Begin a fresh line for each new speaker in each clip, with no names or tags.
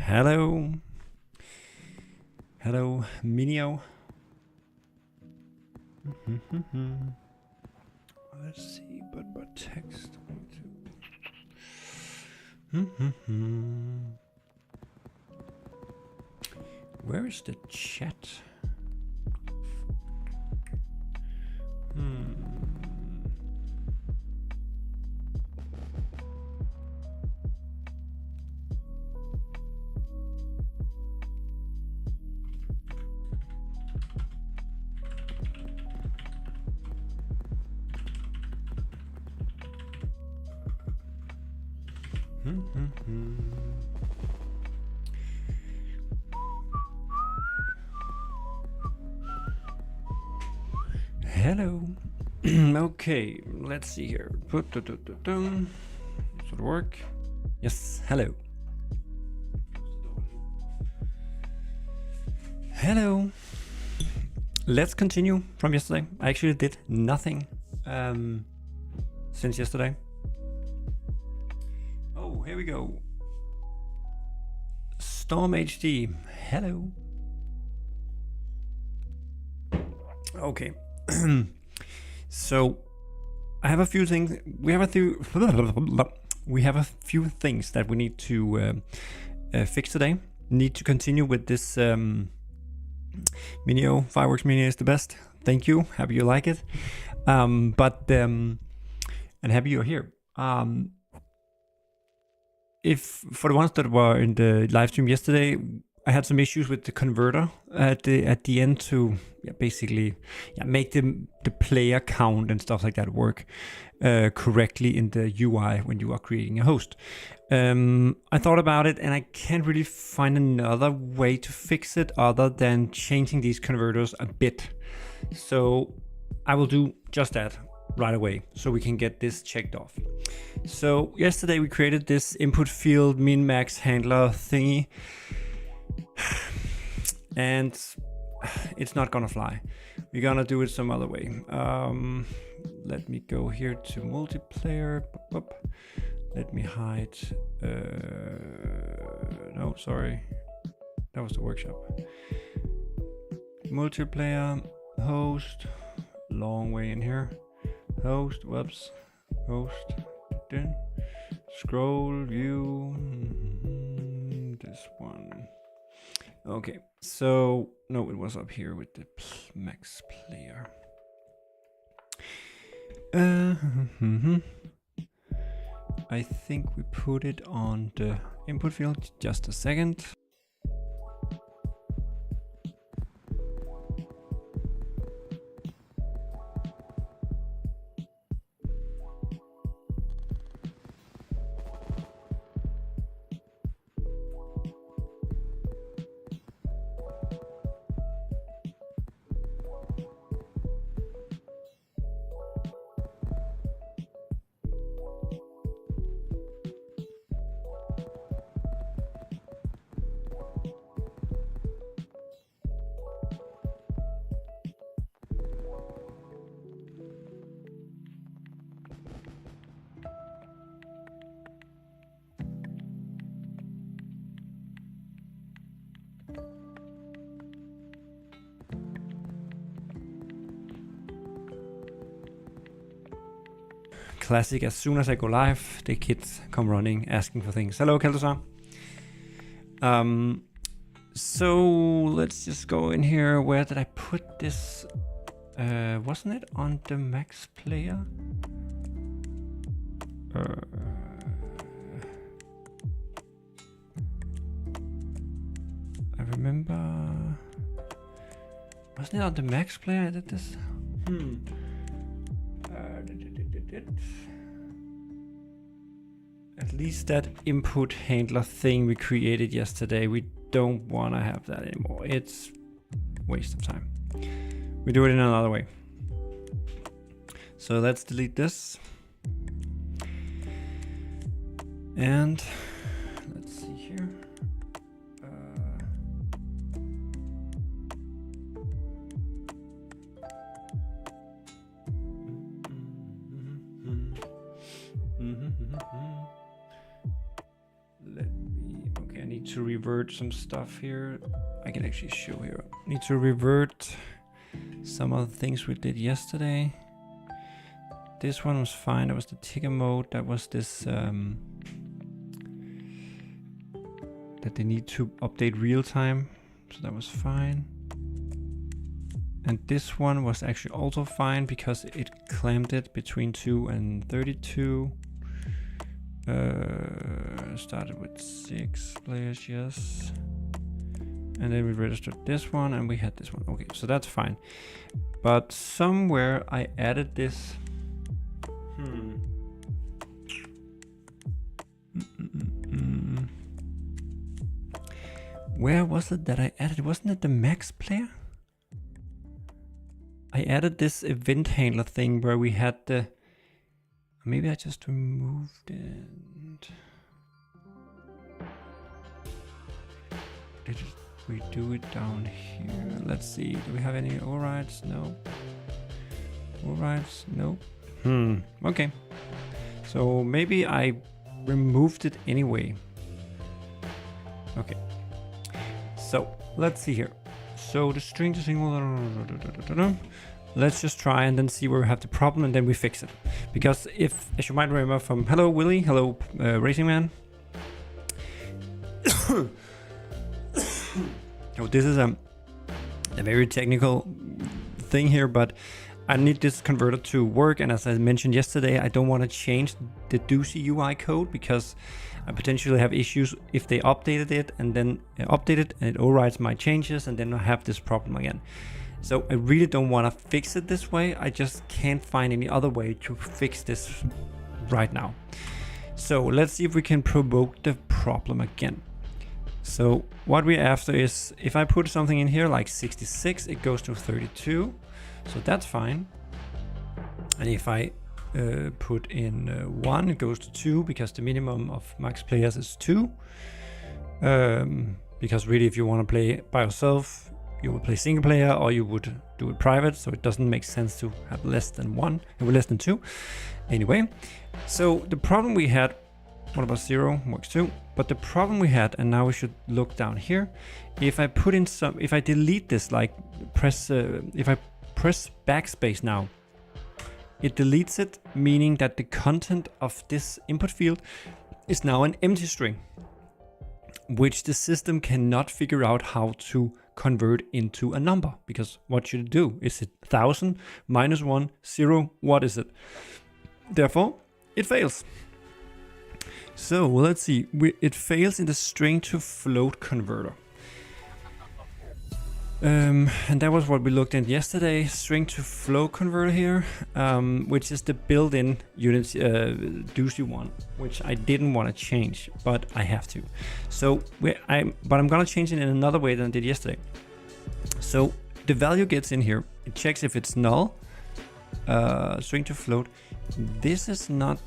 Hello. Hello, Minio. Let's see, but text. Where is the chat? Hello. Okay, let's see here. Does it work? Yes, hello. Hello. Let's continue from yesterday. I actually did nothing since yesterday. Oh, here we go. Storm HD. Hello. Okay. So I have a few things. We have a few things that we need to fix today. Need to continue with this Minio. Fireworks Mania is the best. Thank you. Happy you like it. And happy you're here. If for the ones that were in the live stream yesterday, I had some issues with the converter at the end to basically make the player count and stuff like that work correctly in the UI when you are creating a host. I thought about it and I can't really find another way to fix it other than changing these converters a bit. So I will do just that right away so we can get this checked off. So yesterday we created this input field min-max handler thingy. And it's not gonna fly. We're gonna do it some other way. Let me go here to multiplayer. Let me hide. No, sorry. That was the workshop. Multiplayer, host, long way in here. Host, whoops, host, then scroll, view, this one. Okay, so no, it was up here with the max player. I think we put it on the input field. Just a second. Classic, as soon as I go live, the kids come running, asking for things. Hello, Keltosa. So let's just go in here. Where did I put this? Wasn't it on the max player? I remember. Wasn't it on the max player I did this? At least that input handler thing we created yesterday, we don't want to have that anymore. It's a waste of time. We do it in another way. So let's delete this. And let's see here. Okay, I need to revert some stuff here. I can actually show here. Need to revert some of the things we did yesterday. This one was fine. That was the ticker mode. That was this that they need to update real time. So that was fine. And this one was actually also fine because it clamped it between 2 and 32. Started with 6 players, yes. And then we registered this one and we had this one. Okay, so that's fine. But somewhere I added this. Where was it that I added? Wasn't it the max player? I added this event handler thing where we had the... Maybe I just removed it. Did we do it down here? Let's see. Do we have any overrides? No. Overrides? No. Okay. So maybe I removed it anyway. Okay. So let's see here. So the string to single. Let's just try and then see where we have the problem and then we fix it. Because if, as you might remember from hello Willie, hello Racing Man. Oh, this is a very technical thing here, but I need this converter to work. And as I mentioned yesterday, I don't want to change the Doozy UI code because I potentially have issues if they updated it and then update it and it overrides my changes and then I have this problem again. So I really don't want to fix it this way. I just can't find any other way to fix this right now. So let's see if we can provoke the problem again. So what we're after is if I put something in here like 66, it goes to 32. So that's fine. And if I put in 1, it goes to 2 because the minimum of max players is 2. Because really if you want to play by yourself, you would play single player or you would do it private. So it doesn't make sense to have less than 1, less than 2. Anyway, so the problem we had, what about 0? Works too. But the problem we had, and now we should look down here. If I put in some, if I delete this, like press, if I press backspace now, it deletes it, meaning that the content of this input field is now an empty string, which the system cannot figure out how to convert into a number. Because what should it do? Is it 1000, -1, 0? What is it? Therefore, it fails. So let's see, it fails in the string to float converter. And that was what we looked at yesterday, string to float converter here, which is the built-in Unity Doozy one, which I didn't want to change, but I have to. So I'm gonna change it in another way than I did yesterday. So the value gets in here, it checks if it's null, string to float. This is not,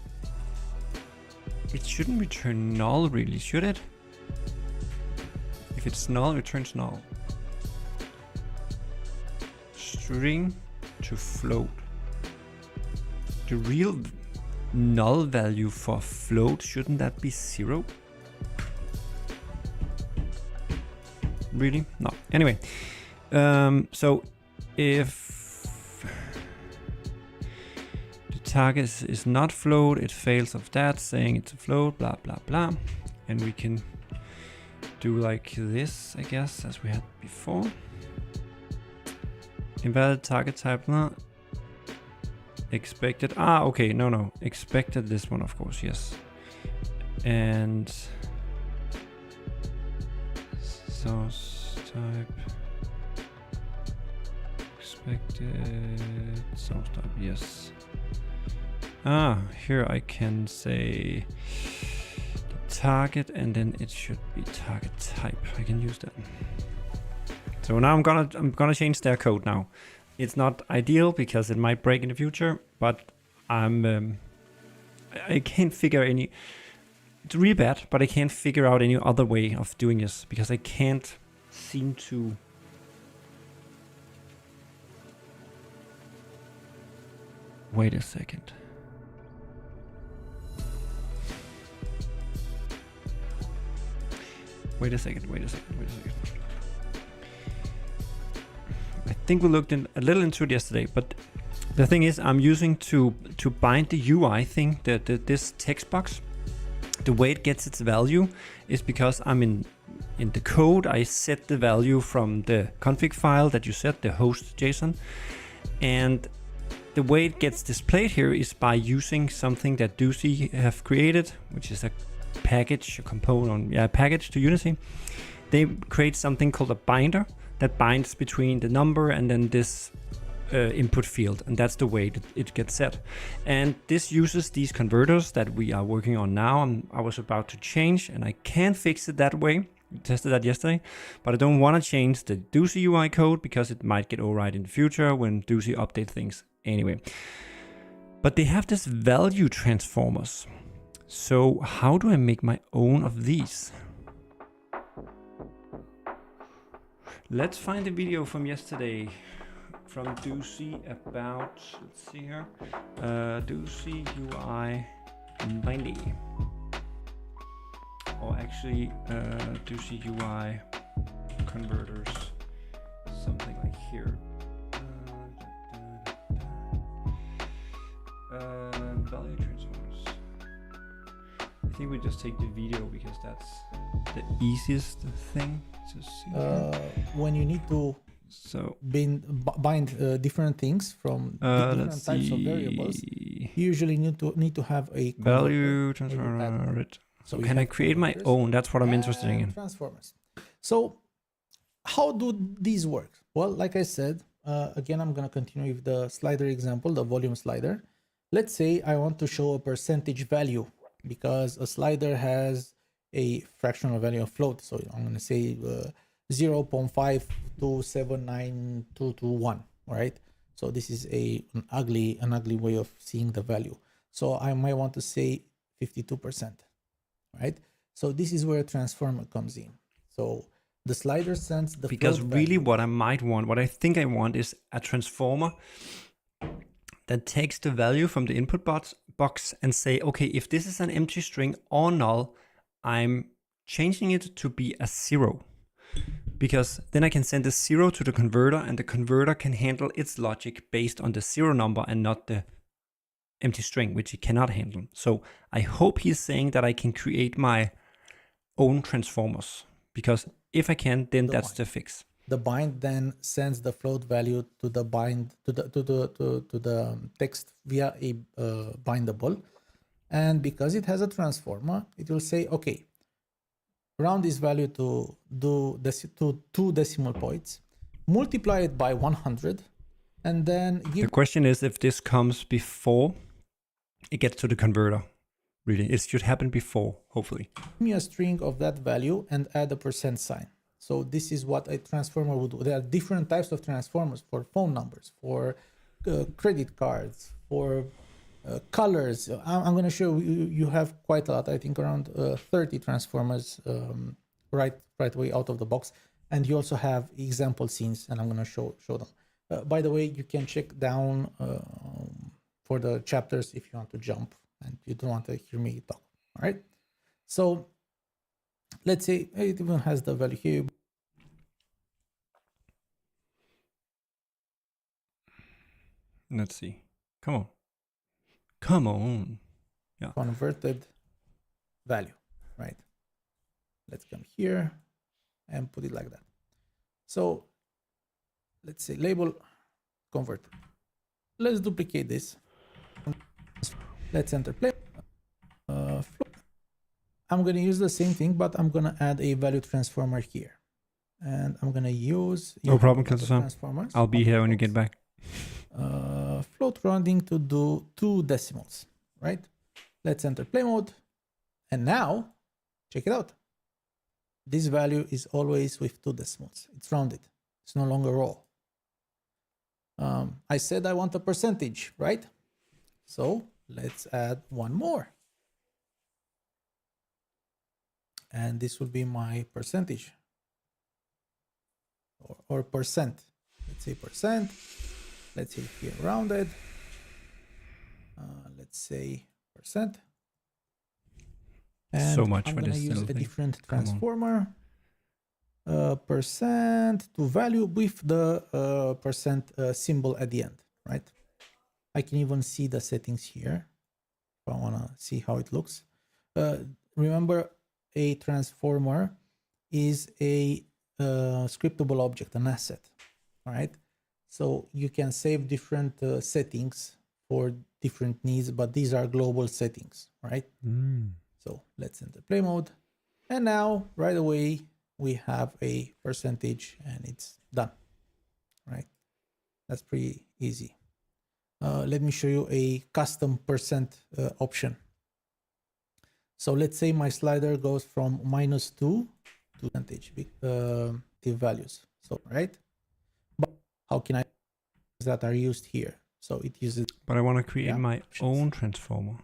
it shouldn't return null really, should it? If it's null, it returns null. String to float. The real null value for float, shouldn't that be 0? Really? No. Anyway, so if the target is not float, it fails of that, saying it's a float, blah blah blah, and we can do like this, I guess, as we had before. Invalid target type, no. Expected, okay, no, expected this one, of course, yes. And source type, expected source type, yes. Here I can say the target and then it should be target type. I can use that. So now I'm gonna change their code now. It's not ideal because it might break in the future, but I can't figure any. It's really bad, but I can't figure out any other way of doing this because I can't seem to. Wait a second. Wait a second. I think we looked a little into it yesterday, but the thing is, I'm using to bind the UI thing, this text box. The way it gets its value is because I'm in the code. I set the value from the config file that you set, the host JSON, and the way it gets displayed here is by using something that Doozy have created, which is a package, a component, package to Unity. They create something called a binder that binds between the number and then this input field, and that's the way that it gets set. And this uses these converters that we are working on now. I was about to change, and I can fix it that way. We tested that yesterday, but I don't want to change the Doozy UI code because it might get override in the future when Doozy updates things anyway. But they have this value transformers. So how do I make my own of these? Let's find the video from yesterday from Doozy about, let's see here, Doozy UI 90. Or actually Doozy UI converters, something like here. Value transformers. I think we just take the video because that's the easiest thing to see.
When you need to bind different things from different types of variables, you usually need to have a
value transformer. So can I create my own? That's what I'm interested in.
Transformers. So how do these work? Well, like I said, again, I'm going to continue with the slider example, the volume slider. Let's say I want to show a percentage value because a slider has a fractional value of float. So I'm going to say 0.5279221, right? So this is an ugly way of seeing the value. So I might want to say 52%, right? So this is where a transformer comes in. So the slider sends the
because really what I might want, what I think I want is a transformer that takes the value from the input box and say, okay, if this is an empty string or null, I'm changing it to be a 0. Because then I can send a 0 to the converter, and the converter can handle its logic based on the 0 number and not the empty string, which it cannot handle. So I hope he's saying that I can create my own transformers, because if I can, then that's the fix.
The bind then sends the float value to the bind to the text via a bindable, and because it has a transformer, it will say, okay, round this value to 2 decimal points, multiply it by 100, and then give.
The question is if this comes before it gets to the converter. Really, it should happen before, hopefully.
Give me a string of that value and add a % sign. So this is what a transformer would do. There are different types of transformers for phone numbers, for credit cards, for colors. I'm going to show you, you have quite a lot, I think around 30 transformers right away out of the box. And you also have example scenes, and I'm going to show them. By the way, you can check down for the chapters if you want to jump and you don't want to hear me talk. All right. So let's say it even has the value here.
Let's see. Come on. Come on. Yeah.
Converted value, right? Let's come here and put it like that. So let's say label converted. Let's duplicate this. Let's enter play. I'm going to use the same thing, but I'm going to add a value transformer here. And I'm going to use...
No problem, transformers. I'll be here when you get back.
Float rounding to do 2 decimals, right? Let's enter play mode. And now, check it out. This value is always with 2 decimals. It's rounded. It's no longer raw. I said I want a percentage, right? So let's add one more. And this will be my percentage or percent. Let's say percent. Let's say here rounded. Let's say percent. And
so much
I'm
for
going to
this
use a different transformer. percent to value with the percent symbol at the end, right? I can even see the settings here if I want to see how it looks. Remember, a transformer is a scriptable object, an asset, all right? So you can save different settings for different needs, but these are global settings, right? So let's enter play mode. And now right away, we have a percentage and it's done, right? That's pretty easy. Let me show you a custom percent option. So let's say my slider goes from -2 to percentage the values. So, right? But how can I use that are used here? So it uses.
But I want to create my own transformer.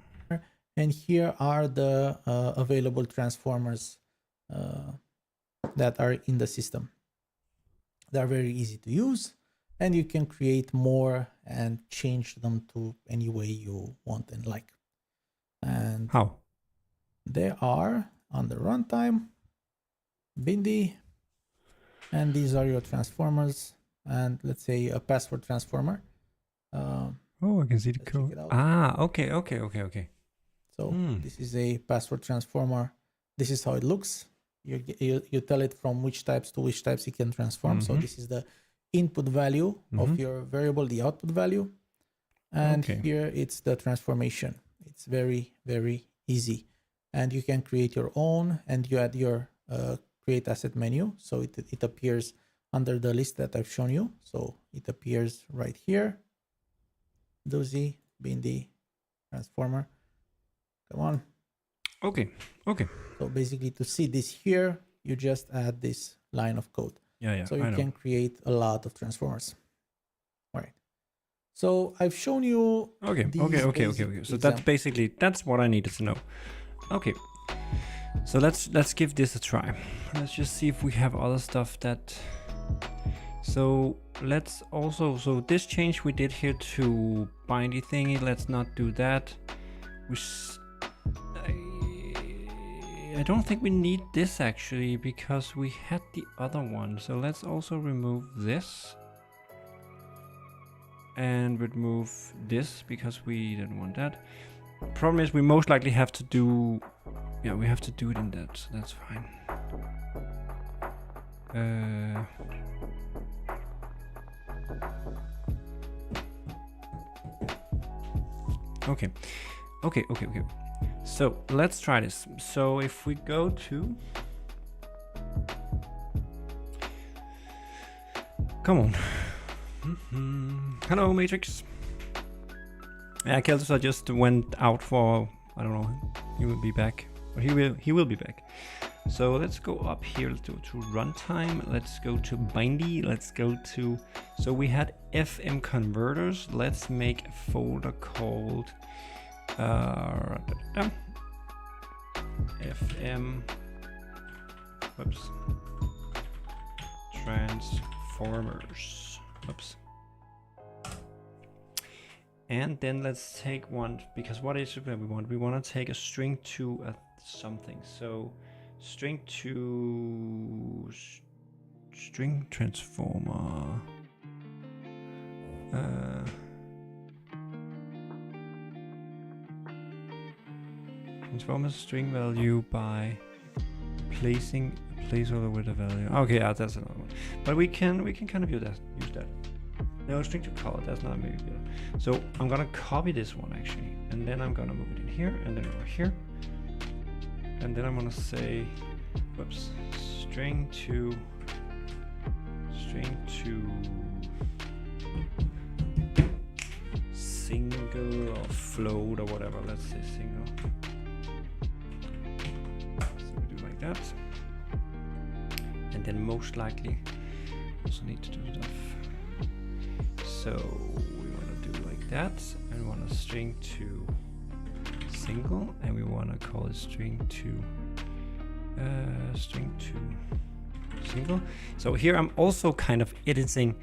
And here are the available transformers that are in the system. They're very easy to use, and you can create more and change them to any way you want and like. And
how?
They are on the runtime, Bindi, and these are your transformers. And let's say a password transformer.
Oh, I can see the code. Ah, okay.
So this is a password transformer. This is how it looks. You tell it from which types to which types it can transform. So this is the input value of your variable, the output value. And here it's the transformation. It's very, very easy. And you can create your own, and you add your create asset menu. So it appears under the list that I've shown you. So it appears right here. Doozy, Bindi, transformer. Come on.
Okay.
So basically to see this here, you just add this line of code.
Yeah.
So you can create a lot of transformers. All right. So I've shown you.
Okay. So that's what I needed to know. Okay. So let's give this a try. Let's just see if we have other stuff that. So let's also, so this change we did here to bindy thingy, let's not do that. I don't think we need this actually, because we had the other one. So let's also remove this and remove this because we didn't want that. Problem is we most likely have to do, we have to do it in that, so that's fine. Okay. So let's try this. So if we go to, come on. Hello, Matrix. Yeah, Kelsa just went out for, I don't know, he will be back. Or he will be back. So let's go up here to runtime. Let's go to bindy. Let's go to, so we had FM converters. Let's make a folder called FM transformers. And then let's take one, because what is it that we want? We want to take a string to something. So string to string transformer. Transform a string value by placing a placeholder with a value. Okay, that's another one. But we can kind of use that. No, string to color, that's not maybe good. So I'm gonna copy this one actually, and then I'm gonna move it in here and then over here. And then I'm gonna say, string to single or float or whatever. Let's say single. So we do like that. And then most likely also need to do stuff. So we want to do like that, and we want a string to single, and we want to call it string to single. So here I'm also kind of editing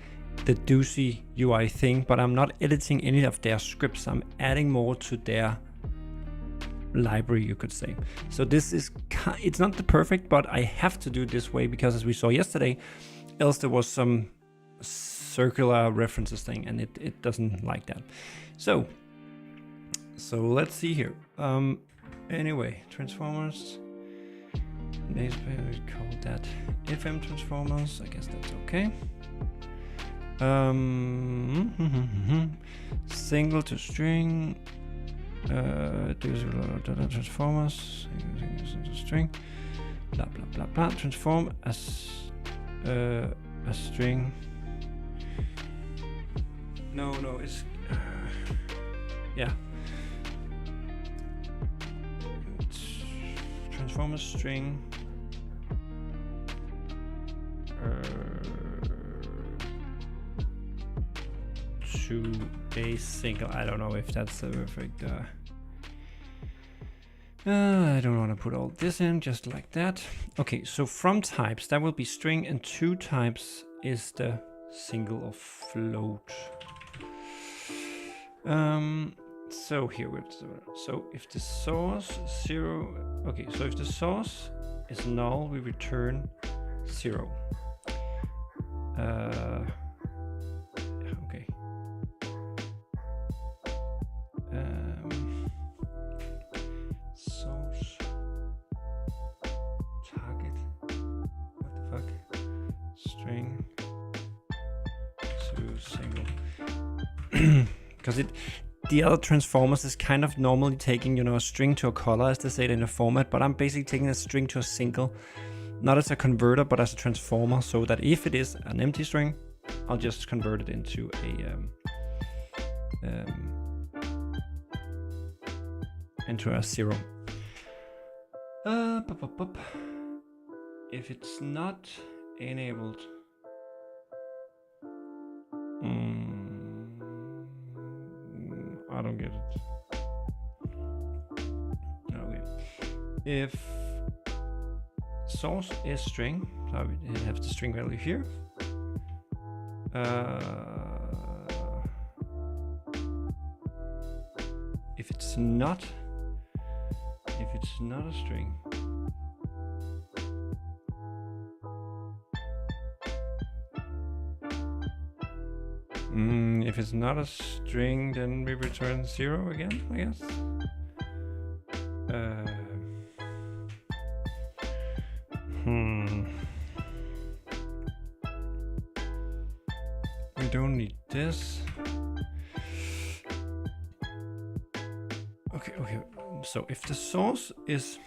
the Doozy UI thing, but I'm not editing any of their scripts. I'm adding more to their library, you could say. So this is, it's not the perfect, but I have to do it this way because as we saw yesterday, else there was some circular references thing and it doesn't like that. So let's see here. Anyway, transformers, namespace, we call that FM transformers, I guess that's okay. Single to string, transformers, single to string, blah blah blah blah, transform as a string. No, it's yeah. Transformer string to a single. I don't know if that's the perfect. I don't want to put all this in just like that. Okay, so from types that will be string, and to types is the single or float. So here we so if the source 0, okay, so if the source is null, we return 0. Okay. Source target. What the fuck? String to single. Because the other transformers is kind of normally taking, a string to a color, as they say it in a format, but I'm basically taking a string to a single, not as a converter, but as a transformer, so that if it is an empty string, I'll just convert it into a 0. If it's not enabled, I don't get it. Okay. If source is string, so we have the string value here. If it's not a string, if it's not a string, then we return 0 again, I guess. We don't need this. Okay. So if the source is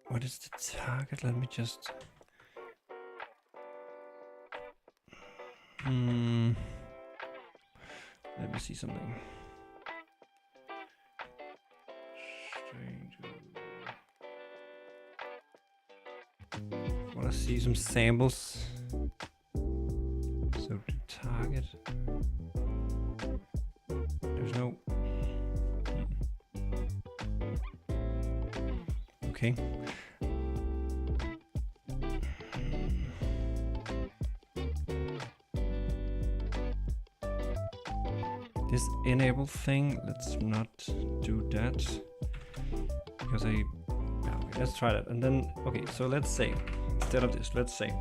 what is the target? Let me just let me see something. I want to see some samples. So to target, there's no. Okay. This enable thing, let's not do that because okay, let's try that. And then, okay, so let's say, instead of this, let's say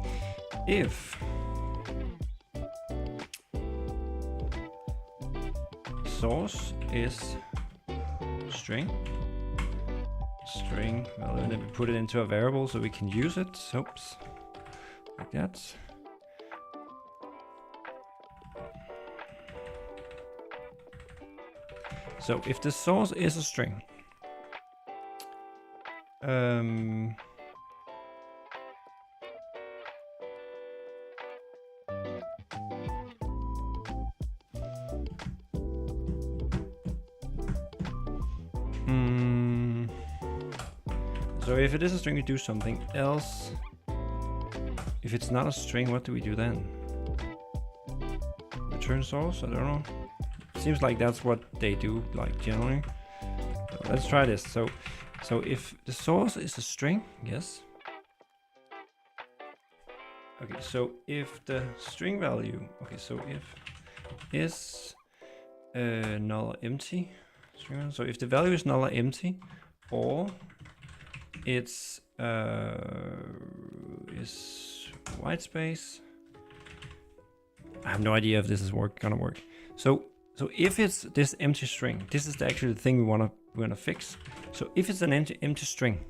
if source is string, well, and then we put it into a variable so we can use it. Oops, like that. So if the source is a string, so if it is a string, we do something else. If it's not a string, what do we do then? Return source? I don't know. Seems like that's what they do, like generally. So let's try this. So if the source is a string, yes. Okay, so if the string value, okay, so if is null or empty, so if the value is null or empty, or it's is white space. I have no idea if this is gonna work. So if it's this empty string, this is actually the thing we wanna fix. So if it's an empty string,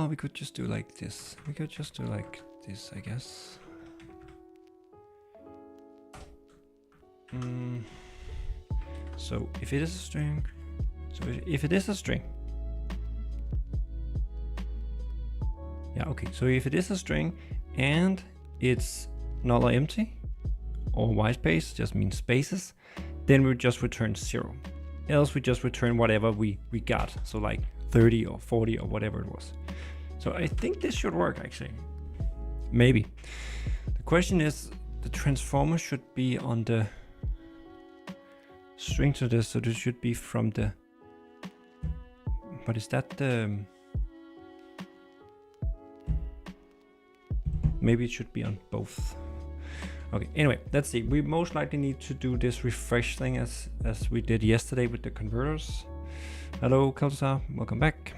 we could just do like this. We could just do like this, I guess. So if it is a string, so if it is a string, yeah, okay. So if it is a string and it's null or empty, or white space just means spaces, then we just return 0. Else we just return whatever we got. So like 30 or 40 or whatever it was. So I think this should work actually. Maybe. The question is, the transformer should be on the string to this, so this should be from the, but is that the, maybe it should be on both. Okay, anyway, let's see. We most likely need to do this refresh thing as we did yesterday with the converters. Hello, Kalsar, welcome back.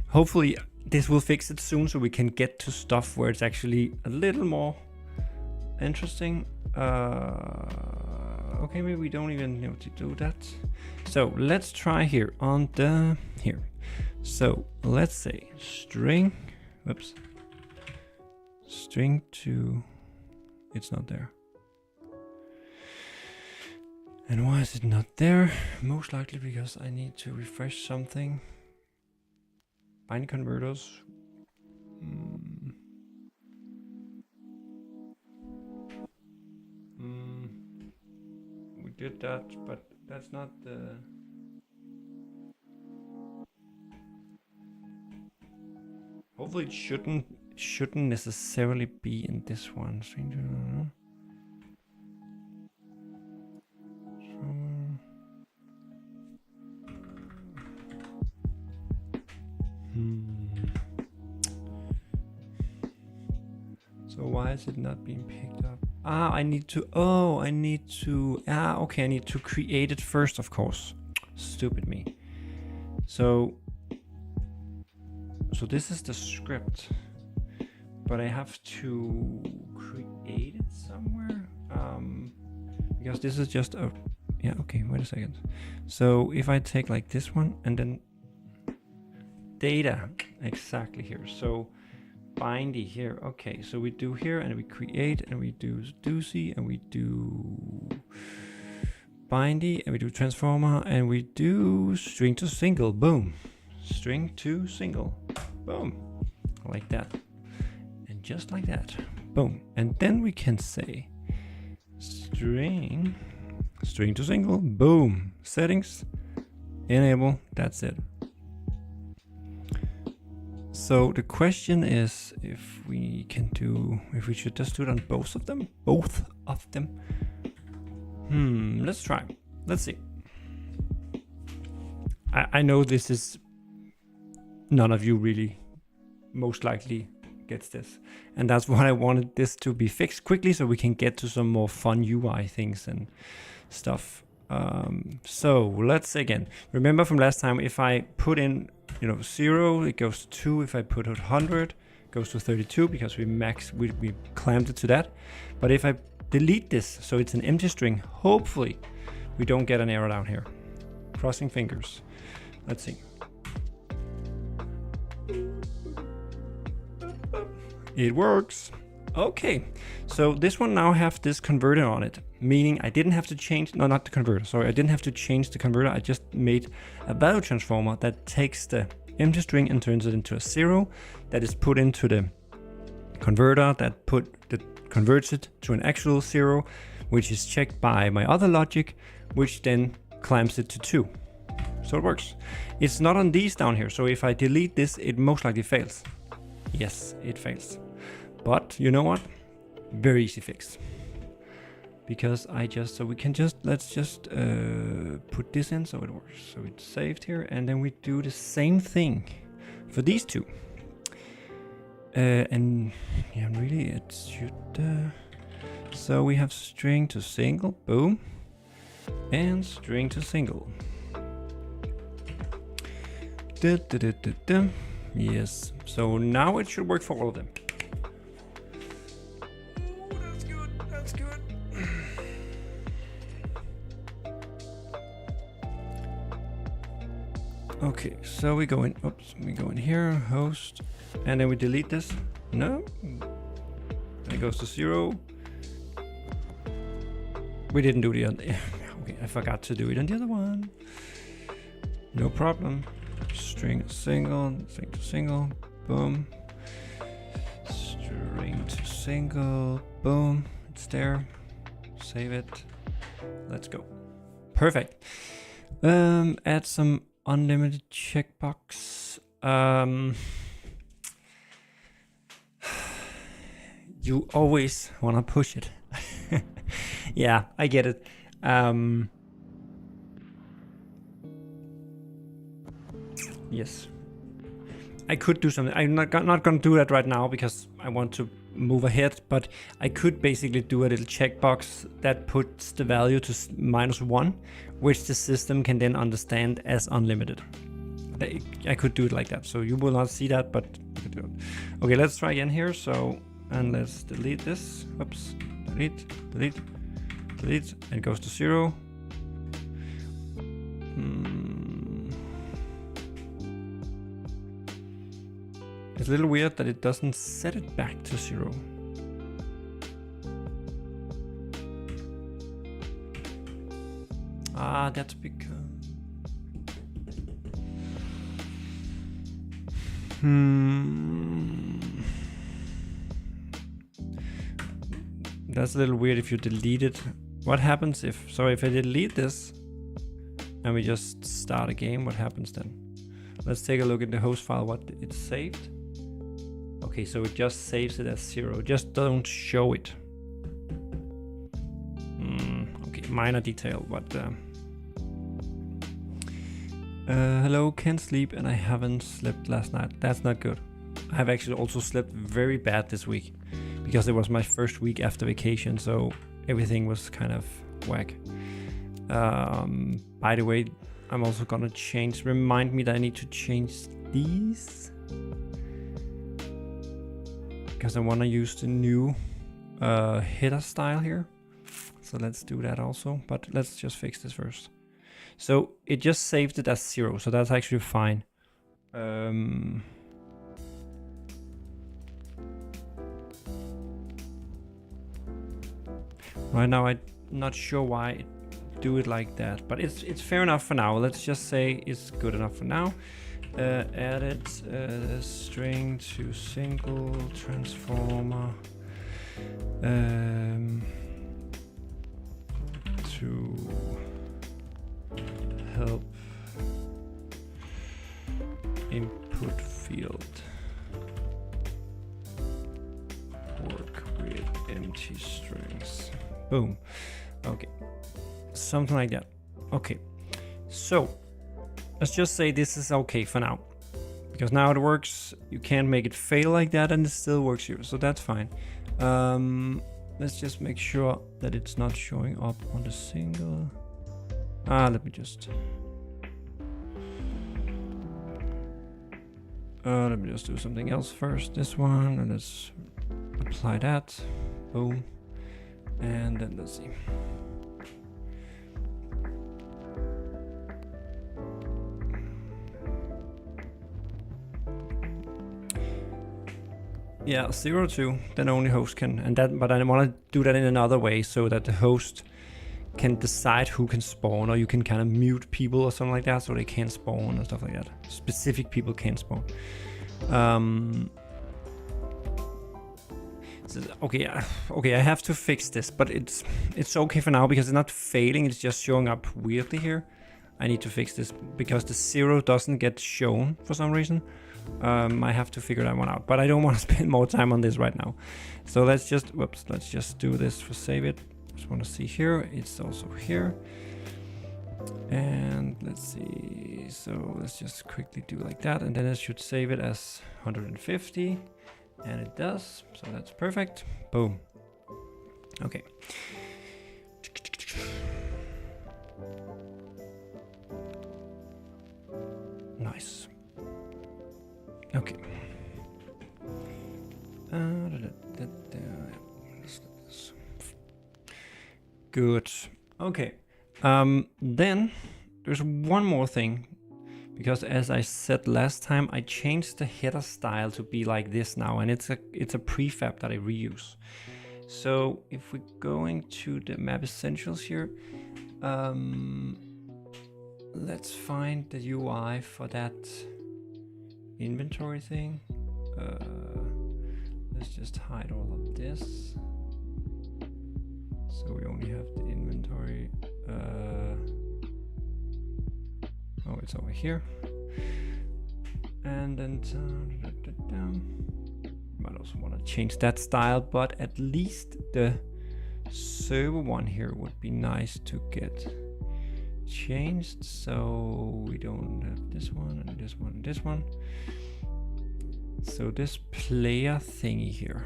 Hopefully this will fix it soon so we can get to stuff where it's actually a little more interesting. Okay, maybe we don't even know to do that. So let's try here on the, here. So let's say string, whoops. String to, it's not there. And why is it not there? Most likely because I need to refresh something. Bind converters. We did that, but that's not the... Hopefully it shouldn't necessarily be in this one. So why is it not being picked up? I need to, okay, I need to create it first, of course. Stupid me. So this is the script, but I have to create it somewhere, because this is just a, yeah, okay, wait a second. So if I take like this one and then data, exactly here. So bindy here, okay, so we do here and we create and we do doozy and we do bindy and we do transformer and we do string to single, boom. String to single, boom, like that, and just like that, boom. And then we can say string to single, boom, settings, enable, that's it. So the question is if we should just do it on both of them, let's try, let's see. I know this is, none of you really most likely gets this. And that's why I wanted this to be fixed quickly so we can get to some more fun UI things and stuff. So let's again, remember from last time, if I put in 0, it goes to 2. If I put 100, it goes to 32 because we clamped it to that. But if I delete this, so it's an empty string, hopefully we don't get an error down here. Crossing fingers. Let's see. It works. Okay, so this one now have this converter on it, meaning I didn't have to change, no, not the converter, sorry, I didn't have to change the converter. I just made a value transformer that takes the empty string and turns it into a 0 that is put into the converter that converts it to an actual 0, which is checked by my other logic, which then clamps it to 2. So it works. It's not on these down here, so if I delete this, it most likely fails. Yes, it fails. But you know what? Very easy fix. Because let's just put this in so it works. So it's saved here, and then we do the same thing for these two. And yeah, really it should, so we have string to single, boom, and string to single. Yes, so now it should work for all of them. That's good, that's good. Okay, so we go in, we go in here, host, and then we delete this. No, and it goes to 0. We didn't do the other, okay, I forgot to do it on the other one. No problem. String to single, boom. String to single, boom, it's there. Save it, let's go. Perfect. Add some unlimited checkbox. You always want to push it. Yeah, I get it. Yes, I could do something. I'm not gonna do that right now because I want to move ahead, but I could basically do a little checkbox that puts the value to -1, which the system can then understand as unlimited. I could do it like that, so you will not see that, but you could do it. Okay, let's try again here. So, and let's delete this. Oops, delete, and it goes to 0. It's a little weird that it doesn't set it back to 0. That's because... That's a little weird if you delete it. What happens if... So if I delete this and we just start a game, what happens then? Let's take a look at the host file, what it's saved. Okay, so it just saves it as 0. Just don't show it. Okay, minor detail, but... hello, can't sleep and I haven't slept last night. That's not good. I have actually also slept very bad this week because it was my first week after vacation, so everything was kind of whack. By the way, I'm also gonna remind me that I need to change these because I want to use the new header style here. So let's do that also, but let's just fix this first. So it just saved it as 0, so that's actually fine. Right now I'm not sure why it do it like that, but it's fair enough for now. Let's just say it's good enough for now. Added string to single transformer to help input field work with empty strings. Boom. Okay, something like that. Okay, so let's just say this is okay for now, because now it works. You can't make it fail like that, and it still works here, so that's fine. Let's just make sure that it's not showing up on the single. Let me just do something else first. This one, and let's apply that. Boom. And then let's see. Yeah, 0 2, then only host can, and that, but I want to do that in another way so that the host can decide who can spawn, or you can kind of mute people or something like that so they can't spawn and stuff like that. Specific people can't spawn. So, okay, I have to fix this, but it's okay for now because it's not failing, it's just showing up weirdly here. I need to fix this because the 0 doesn't get shown for some reason. I have to figure that one out, but I don't want to spend more time on this right now. So let's just do this for save it. Just want to see here, it's also here. And let's see, so let's just quickly do like that, and then it should save it as 150. And it does, so that's perfect. Boom. Okay. Nice. Okay. Good. Okay. Then there's one more thing, because as I said last time, I changed the header style to be like this now, and it's a prefab that I reuse. So if we're going to the map essentials here, let's find the UI for that inventory thing. Let's just hide all of this, so we only have the inventory. Oh, it's over here. And then might also want to change that style, but at least the server one here would be nice to get changed, so we don't have this one and this one and this one. So this player thingy here,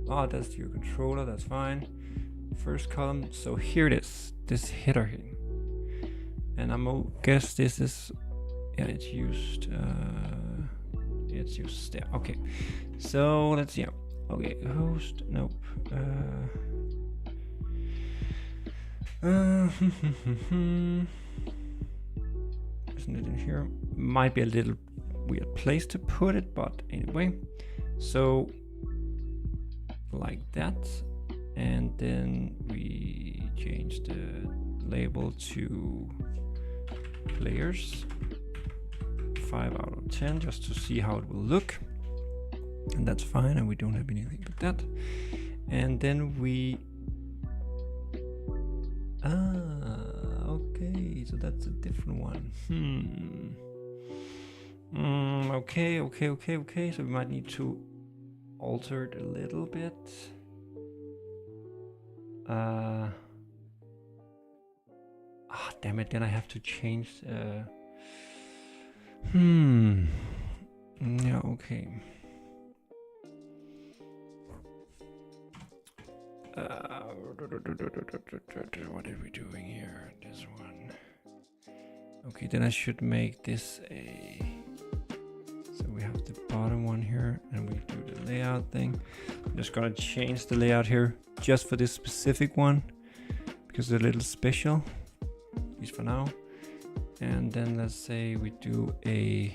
oh, that's your controller, that's fine. First column, so here it is, this header here, and I'm guess this is, yeah, it's used there. Okay, so let's see. Okay, host, nope. Isn't it in here? Might be a little weird place to put it, but anyway. So like that, and then we change the label to players 5 out of 10, just to see how it will look, and that's fine, and we don't have anything but that. And then we okay, so that's a different one. Okay, so we might need to alter it a little bit. Damn it, then I have to change yeah, okay. What are we doing here? This one. Okay, then I should make this a... So we have the bottom one here, and we do the layout thing. I'm just gonna change the layout here just for this specific one, because it's a little special, at least for now. And then let's say we do a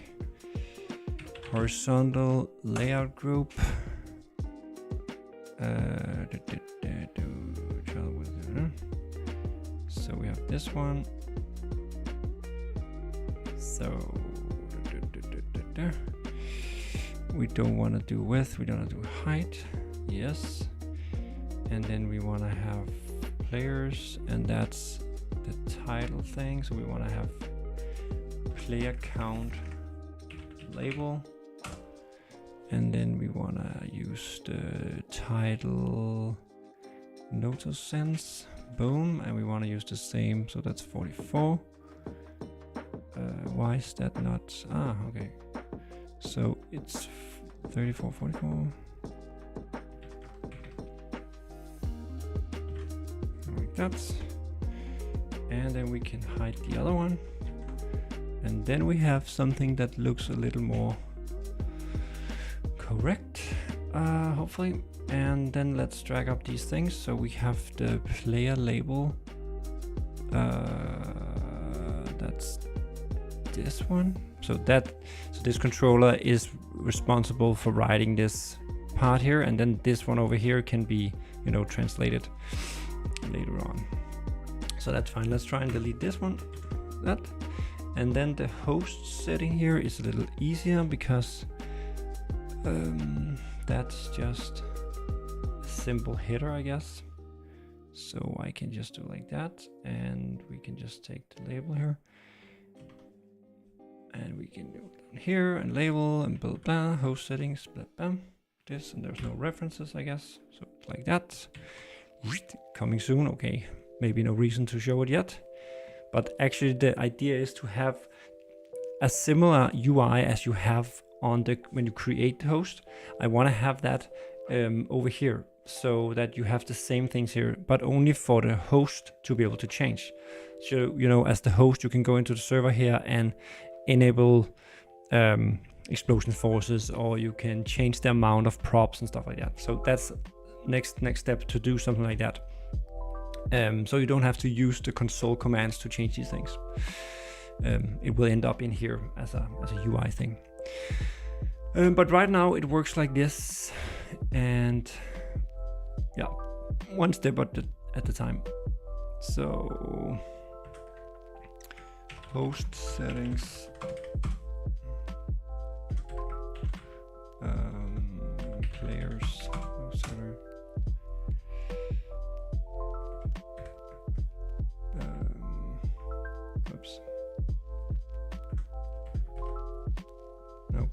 horizontal layout group. So we have this one. So we don't want to do width, we don't want to do height. Yes. And then we want to have players, and that's the title thing. So we want to have player count label, and then we want to use the title notice sense. Boom. And we want to use the same, so that's 44. Why is that not? Okay. So it's 34, 44. Like that. And then we can hide the other one. And then we have something that looks a little more correct, hopefully. And then let's drag up these things. So we have the player label. That's this one. So this controller is responsible for writing this part here, and then this one over here can be, translated later on. So that's fine. Let's try and delete this one. That. And then the host setting here is a little easier, because that's just a simple header, I guess. So I can just do like that, and we can just take the label here, and we can do it down here, and label, and blah blah, host settings, blah blah, this, and there's no references, I guess. So like that. Coming soon. Okay, maybe no reason to show it yet. But actually the idea is to have a similar UI as you have on the when you create the host. I want to have that over here, so that you have the same things here, but only for the host to be able to change. So, you know, as the host, you can go into the server here and enable explosion forces, or you can change the amount of props and stuff like that. So that's next step, to do something like that. So you don't have to use the console commands to change these things. It will end up in here as a UI thing. But right now it works like this, and yeah, one step at the time. So host settings, players, center. Oops. No.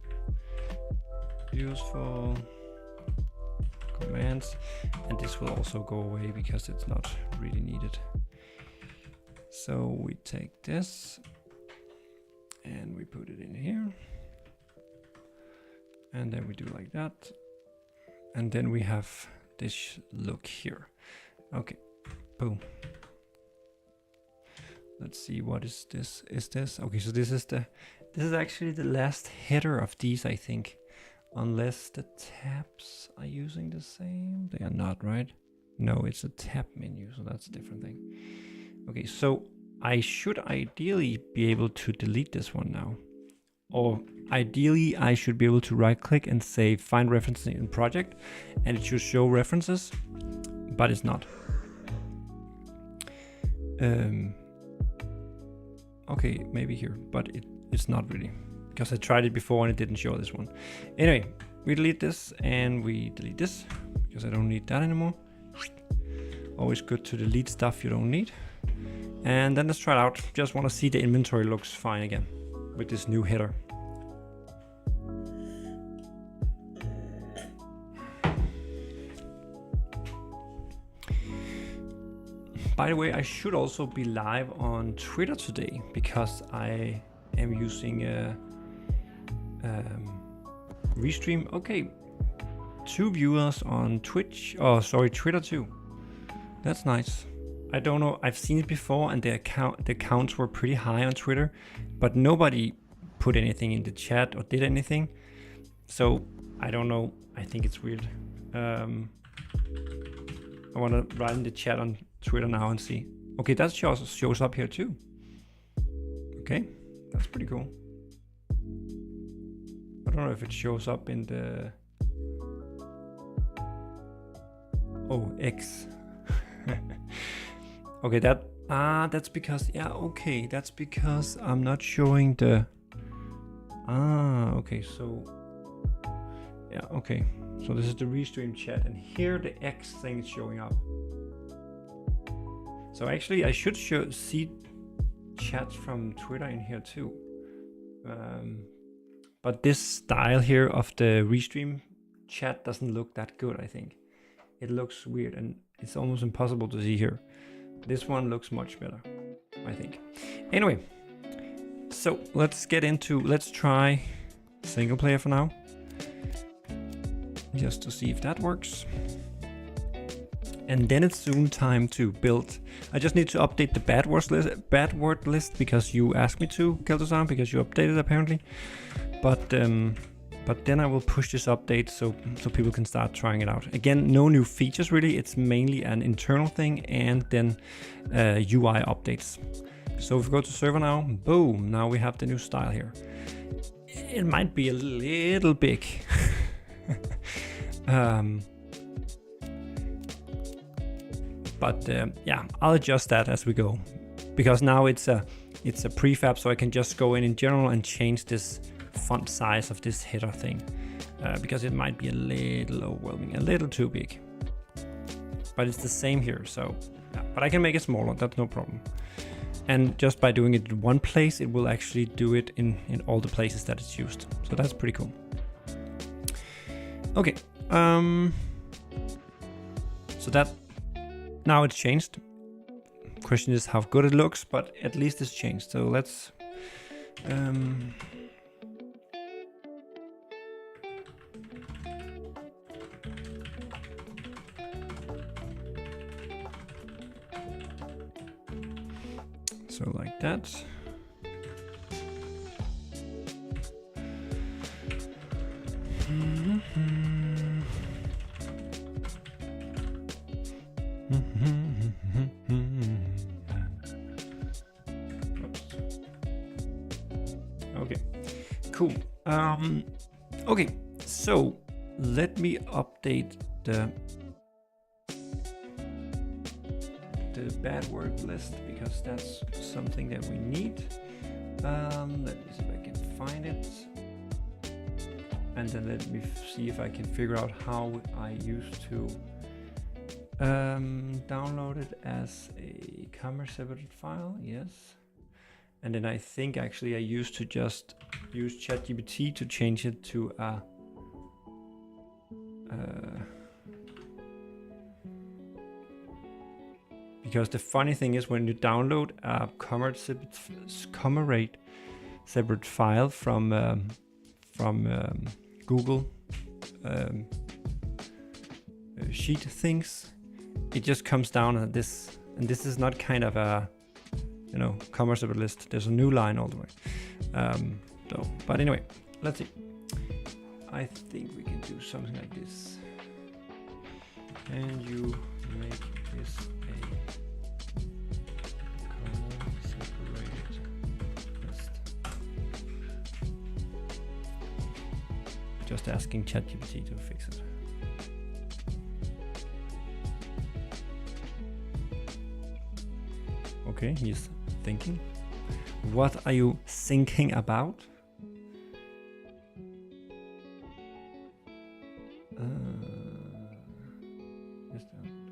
Useful commands, and this will also go away because it's not really needed. So we take this and we put it in here, and then we do like that, and then we have this look here. Okay, boom. Let's see, what is this? Is this okay? So this is actually the last header of these, I think, unless the tabs are using the same. They are not, right? No, it's a tab menu, so that's a different thing. Okay, so I should ideally be able to delete this one now, or ideally I should be able to right click and say find references in project, and it should show references, but it's not. Okay, maybe here, but it's not really, because I tried it before and it didn't show this one. Anyway, we delete this and we delete this because I don't need that anymore. Always good to delete stuff you don't need. And then let's try it out. Just want to see the inventory looks fine again with this new header. By the way, I should also be live on Twitter today because I am using a Restream. Okay, 2 viewers on Twitch. Oh, sorry, Twitter too. That's nice. I don't know. I've seen it before, and the accounts were pretty high on Twitter, but nobody put anything in the chat or did anything. So I don't know. I think it's weird. I want to write in the chat on Twitter now and see. Okay, that shows up here too. Okay, that's pretty cool. I don't know if it shows up in the X. Okay, that's because, yeah, okay, that's because I'm not showing the okay, so yeah, okay, so this is the Restream chat, and here the X thing is showing up. So actually I should see chats from Twitter in here too. But this style here of the Restream chat doesn't look that good, I think. It looks weird and it's almost impossible to see here. This one looks much better, I think. Anyway, so let's try single player for now. Just to see if that works. And then it's soon time to build. I just need to update the bad word list because you asked me to, Keltosan, because you updated apparently. But then I will push this update so people can start trying it out. Again, no new features really. It's mainly an internal thing, and then UI updates. So if we go to server now, boom, now we have the new style here. It might be a little big. But yeah, I'll adjust that as we go, because now it's a prefab, so I can just go in general and change this font size of this header thing, because it might be a little overwhelming, a little too big. But it's the same here, so yeah, but I can make it smaller, that's no problem. And just by doing it in one place, it will actually do it in all the places that it's used. So that's pretty cool. Okay, so that, now it's changed. Question is how good it looks, but at least it's changed. So let's So like that. Okay, cool. Okay, so let me update the bad word list because that's something that we need. Let me see if I can find it. And then let me see if I can figure out how I used to download it as a comma separated file. Yes. And then I think actually I used to just use ChatGPT to change it to a because the funny thing is when you download a comma separate file from Google sheet things, it just comes down at this, and this is not kind of a comma separate list. There's a new line all the way. But anyway, let's see. I think we can do something like this. And you make this a comma separated list. Just asking ChatGPT to fix it. Okay, he's thinking. What are you thinking about?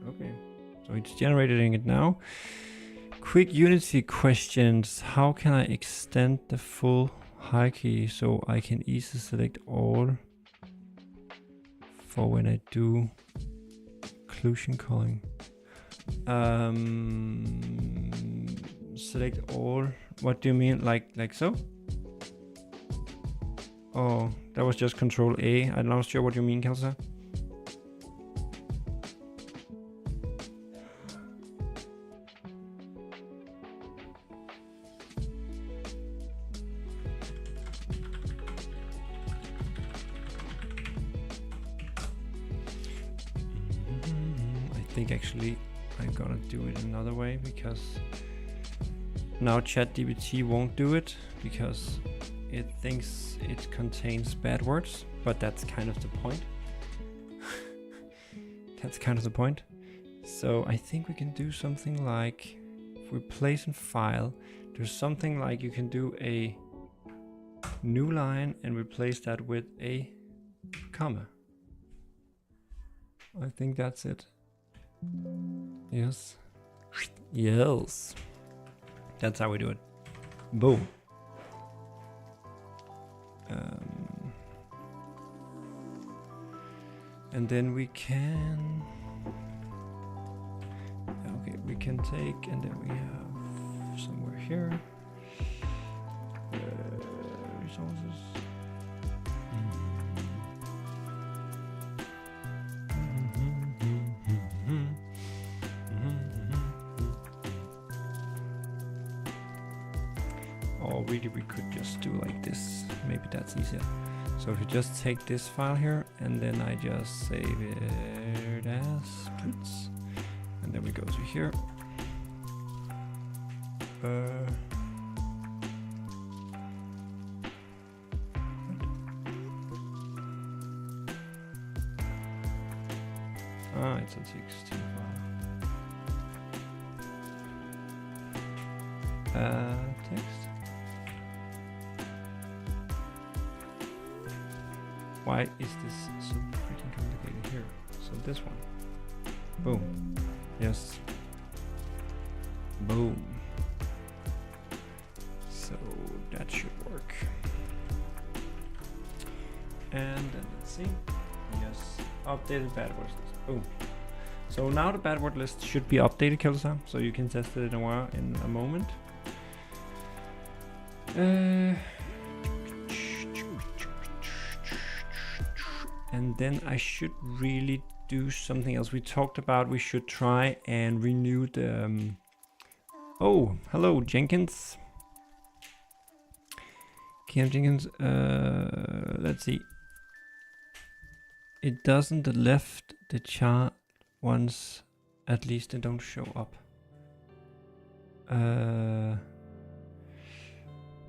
Okay, so it's generating it now. Quick Unity questions. How can I extend the full hierarchy so I can easily select all for when I do inclusion calling? Select all. What do you mean? Like so? Oh, that was just Control A. I'm not sure what you mean, Kelsa. I think actually I'm gonna do it another way because now ChatGPT won't do it because it thinks it contains bad words, but that's kind of the point. That's kind of the point. So I think we can do something like, if we place in file, there's something like you can do a new line and replace that with a comma. I think that's it. Yes. Yes. That's how we do it. Boom. And then we can... Okay, we can take, and then we have somewhere here. Resources. Or really we could just do like this. Maybe that's easier. So if you just take this file here and then I just save it as splits. And then we go to here. It's a TXT file. Text. Why is this so freaking complicated here? So this one. Boom. Yes. Boom. So that should work. And then let's see. Yes. Updated bad words list. Boom. So now the bad word list should be updated, Kelsa. So you can test it in a moment. And then I should really do something else. We talked about we should try and renew the... Oh, hello, Jenkins. Cam Jenkins, let's see. It doesn't left the chart once, at least they don't show up.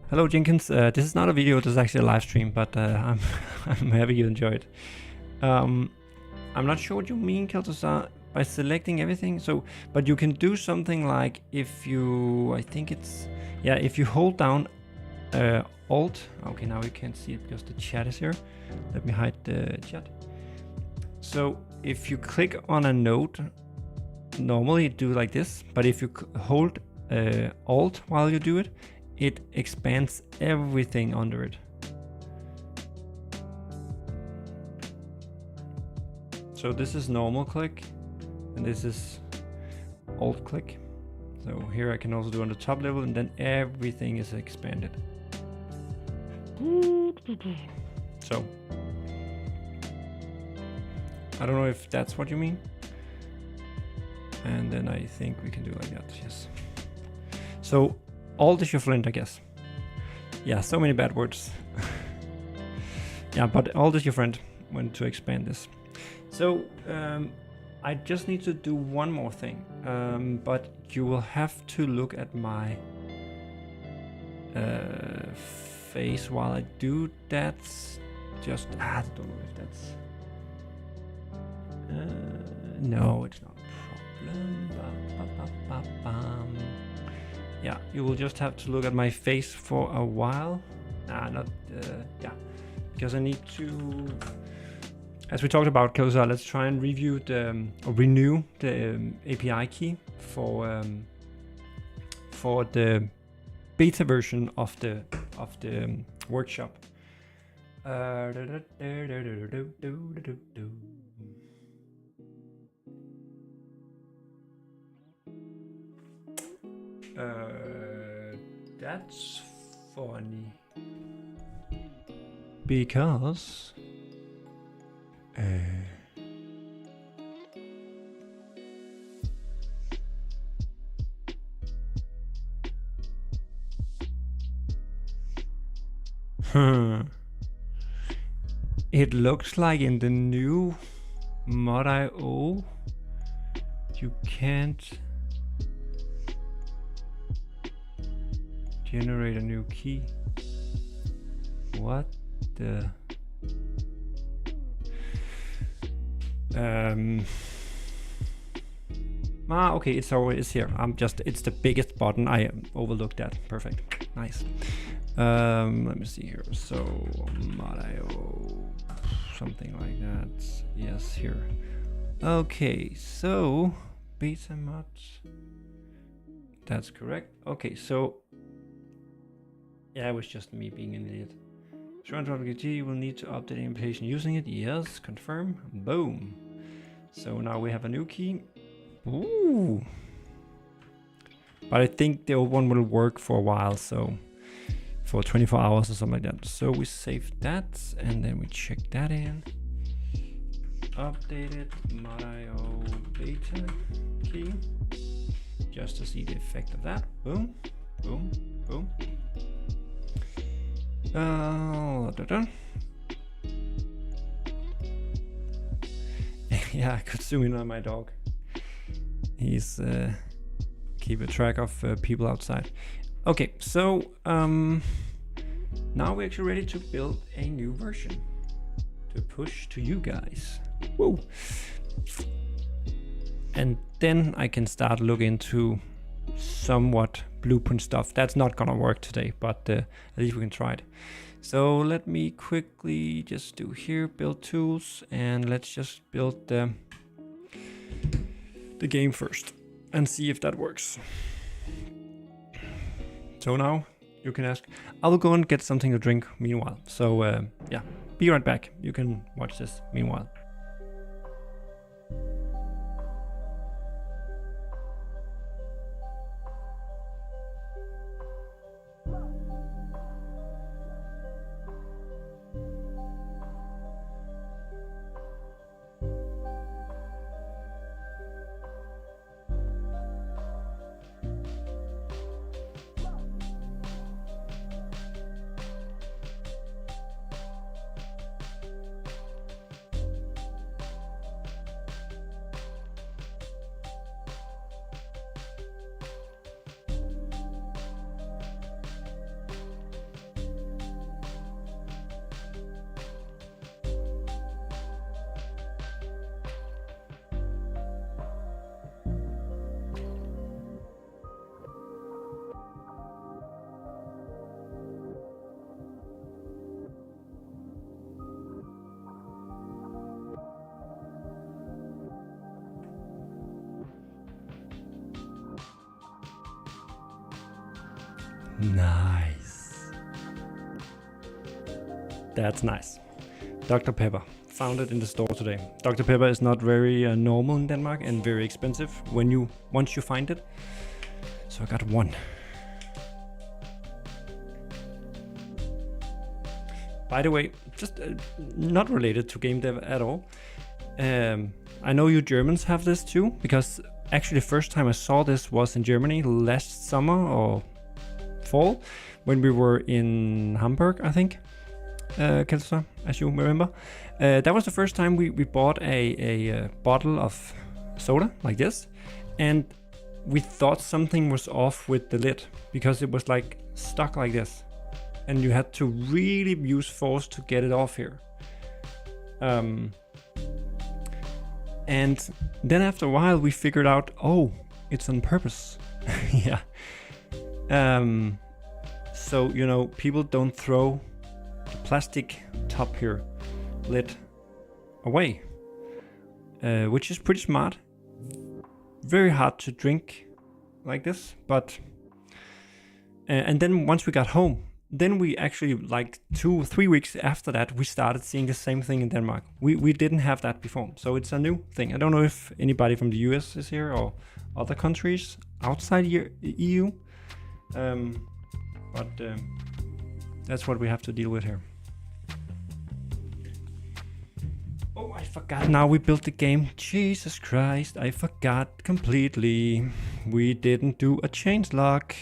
Hello Jenkins, this is not a video, this is actually a live stream, but I'm happy you enjoyed. I'm not sure what you mean, Keltasar, by selecting everything. So, but you can do something like if you, I think it's, yeah, if you hold down Alt. Okay, now you can't see it because the chat is here. Let me hide the chat. So if you click on a node, normally do like this, but if you hold Alt while you do it, it expands everything under it. So this is normal click, and this is Alt click. So here I can also do on the top level, and then everything is expanded. So I don't know if that's what you mean. And then I think we can do like that, yes. So Alt is your friend, I guess. Yeah, so many bad words. Yeah, but Alt is your friend when to expand this. So I just need to do one more thing, but you will have to look at my face while I do that. Just, I don't know if that's... no, it's not a problem. Yeah, you will just have to look at my face for a while. Yeah, because I need to, as we talked about, Kelsa, let's try and review the, or renew the API key for the beta version of the workshop. That's funny. Because it looks like in the new mod.io you can't generate a new key. What the? Okay, it's here. It's the biggest button. I overlooked that. Perfect. Nice. Let me see here. So mod.io, something like that. Yes, here. Okay, so beta mod. That's correct. Okay, so yeah, it was just me being an idiot. You will need to update the implementation using it. Yes, confirm. Boom. So now we have a new key. Ooh. But I think the old one will work for a while, so for 24 hours or something like that. So we save that and then we check that in. Updated mod.io beta key. Just to see the effect of that. Boom, boom, boom. Yeah, I could zoom in on my dog. He's keeping track of people outside. Okay, so now we're actually ready to build a new version to push to you guys. Whoa! And then I can start looking into somewhat blueprint stuff. That's not gonna work today, but at least we can try it. So let me quickly just do here, build tools, and let's just build the game first and see if that works. So now you can ask, I will go and get something to drink meanwhile. So yeah, be right back. You can watch this meanwhile. Nice. That's nice. Dr. Pepper. Found it in the store today. Dr. Pepper is not very normal in Denmark and very expensive once you find it. So I got one. By the way, just not related to game dev at all. I know you Germans have this too, because actually the first time I saw this was in Germany last summer or fall when we were in Hamburg, I think. Kelsa, as you remember. That was the first time we bought a bottle of soda like this, and we thought something was off with the lid because it was like stuck like this, and you had to really use force to get it off here. And then after a while we figured out, oh, it's on purpose. Yeah. So, you know, people don't throw the plastic top here lid away, which is pretty smart. Very hard to drink like this, but and then once we got home, then we actually, like 2-3 weeks after that, we started seeing the same thing in Denmark. We didn't have that before, so it's a new thing. I don't know if anybody from the US is here or other countries outside EU, but that's what we have to deal with here. Oh, I forgot. Now we built the game. Jesus Christ, I forgot completely. We didn't do a changelog.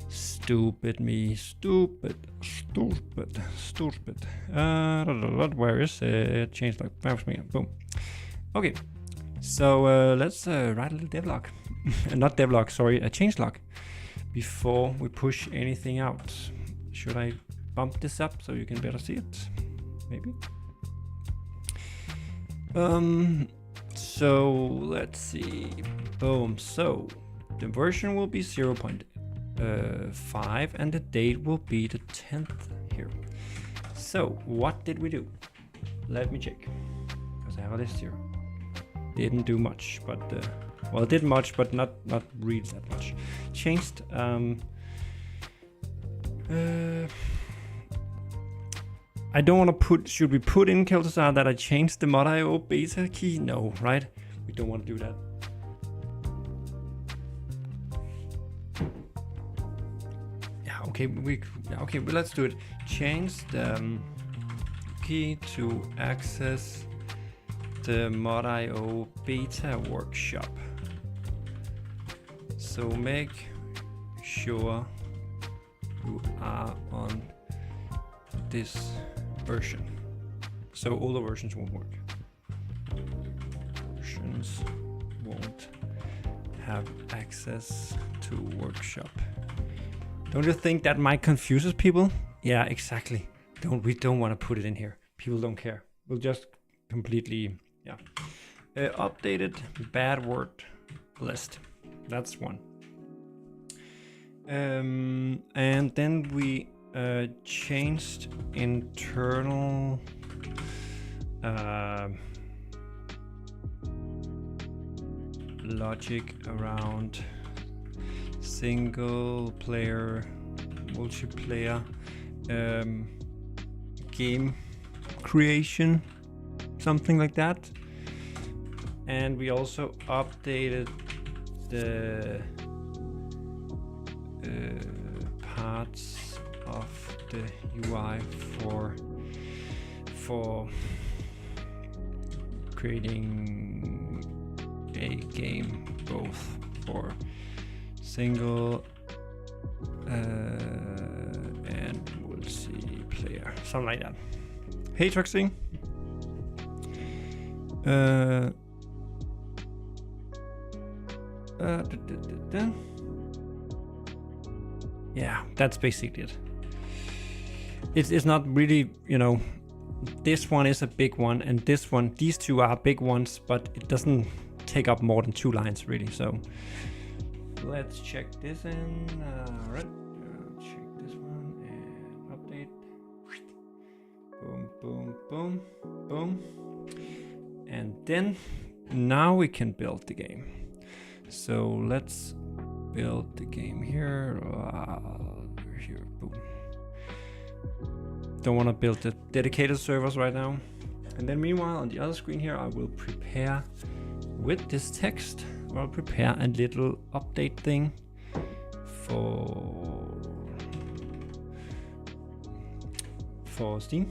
Stupid me. Stupid. Where is it? Changelog. Boom. Okay. So let's write a little devlog. Not devlog, sorry. A changelog. Before we push anything out. Should I bump this up so you can better see it? Maybe. So let's see. Boom. So the version will be 0.5 and the date will be the 10th here. So what did we do? Let me check, because I have a list here. Didn't do much, but well, did much, but not really that much. Changed. I don't want to put. Should we put in Keltasar that I changed the mod.io beta key? No, right? We don't want to do that. Yeah. Okay. Okay. But let's do it. Change the key to access the mod.io beta workshop. So make sure you are on this version. So older versions won't work. Versions won't have access to workshop. Don't you think that might confuses people? Yeah, exactly. We don't want to put it in here. People don't care. We'll just completely, yeah. Updated bad word list. That's one. And then we changed internal logic around single player, multiplayer game creation, something like that. And we also updated the parts of the UI for creating a game, both for single and multiplayer, something like that. Hey Truxing. Yeah, that's basically it. It's not really, you know, this one is a big one and this one, these two are big ones, but it doesn't take up more than 2 lines really. So let's check this in. All right, check this one and update. Boom, boom, boom, boom. And then now we can build the game. So let's build the game here. Here, boom. Don't want to build the dedicated servers right now. And then meanwhile, on the other screen here, I will prepare with this text, I'll prepare a little update thing for Steam.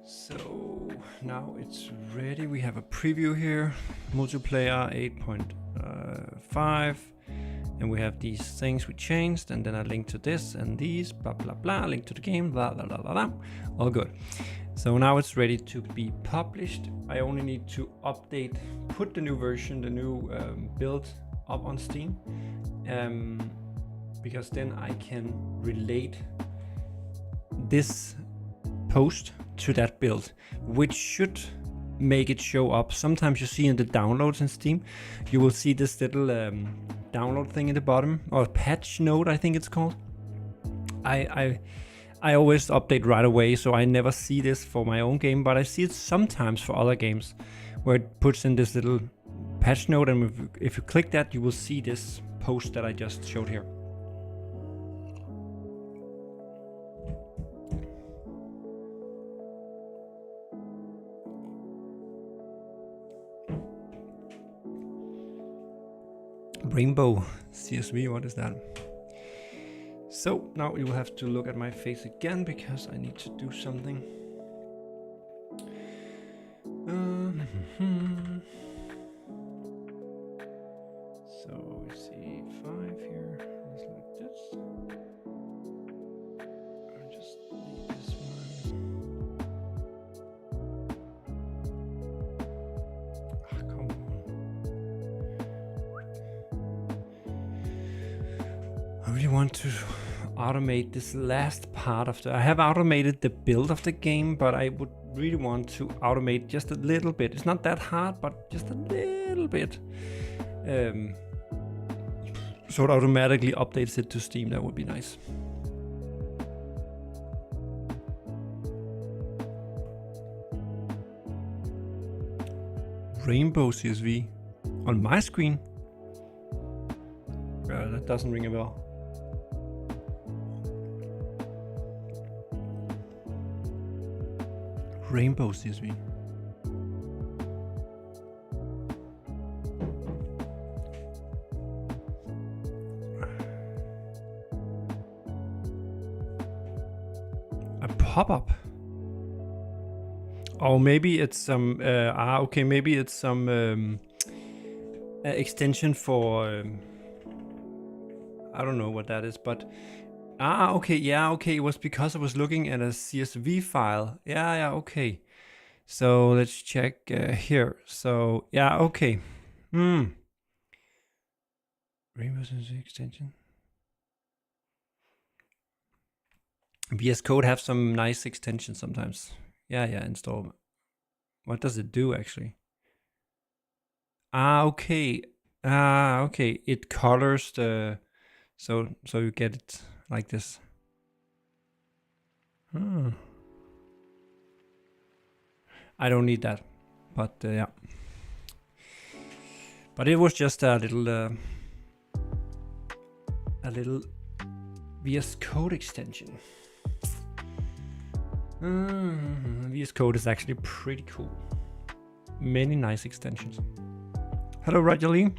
So now it's ready. We have a preview here, multiplayer 8.5, and we have these things we changed, and then a link to this and these, blah blah blah, link to the game, blah blah blah blah blah. All good. So now it's ready to be published. I only need to update, put the new version, the new build up on Steam, because then I can relate this post to that build, which should make it show up. Sometimes you see in the downloads in Steam, you will see this little download thing in the bottom, or patch note I think it's called. I always update right away, so I never see this for my own game, but I see it sometimes for other games where it puts in this little patch note, and if you click that, you will see this post that I just showed here. Rainbow CSV, what is that? So now you will have to look at my face again because I need to do something. So we see 5 here, it's like this. I'll just leave this one. Come on. I really want to automate this last part of I have automated the build of the game, but I would really want to automate just a little bit. It's not that hard, but just a little bit. So it automatically updates it to Steam. That would be nice. Rainbow CSV on my screen. That doesn't ring a bell. Rainbow CSV. A pop-up. Oh, maybe it's some. Okay, maybe it's some extension for. I don't know what that is, but. Okay, yeah, okay, it was because I was looking at a CSV file. Yeah, okay. So let's check here. So, yeah, okay. Rainbow CSV extension. VS Code have some nice extensions sometimes. Yeah, install. What does it do actually? Okay. Okay, it colors the, so you get it like this. I don't need that, but yeah. But it was just a little VS Code extension. VS Code is actually pretty cool. Many nice extensions. Hello, Roger Lee.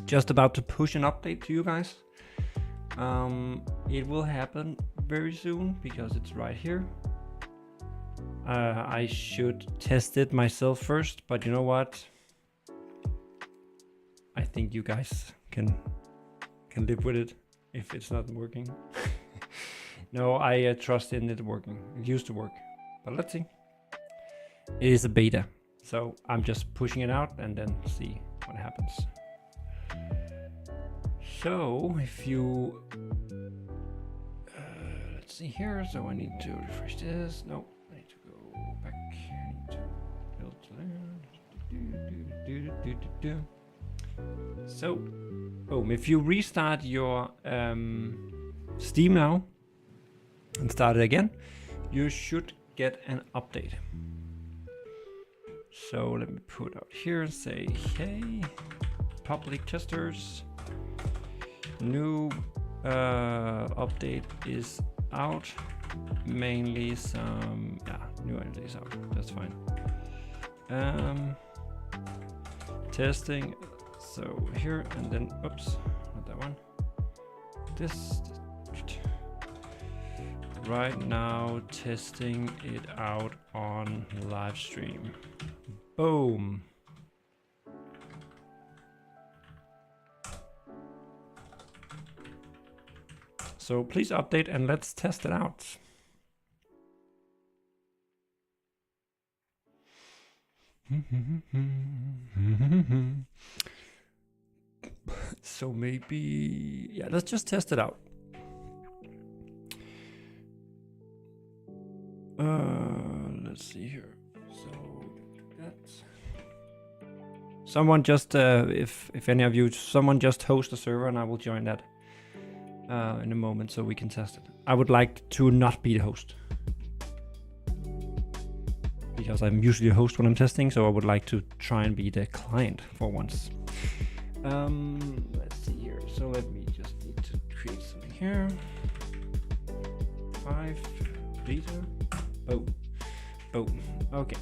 Just about to push an update to you guys. It will happen very soon because it's right here. I should test it myself first, but you know what? I think you guys can live with it if it's not working. No, I trust in it working. It used to work, but let's see. It is a beta, so I'm just pushing it out and then see what happens. So if you let's see here. So I need to refresh this. No, I need to go back. I need to build there. So, boom. If you restart your Steam now and start it again, you should get an update. So let me put out here and say, hey, public testers, new update is out. Mainly some, new update is out. That's fine. Testing. So here and then, oops, not that one. This. Right now, testing it out on live stream. Boom. So please update and let's test it out. So maybe, yeah, let's just test it out. Let's see here. So that's someone just if any of you, someone just host a server and I will join that in a moment so we can test it. I would like to not be the host because I'm usually a host when I'm testing, so I would like to try and be the client for once. Let's see here. So let me just need to create something here. 5 beta. Boom. Boom. Okay.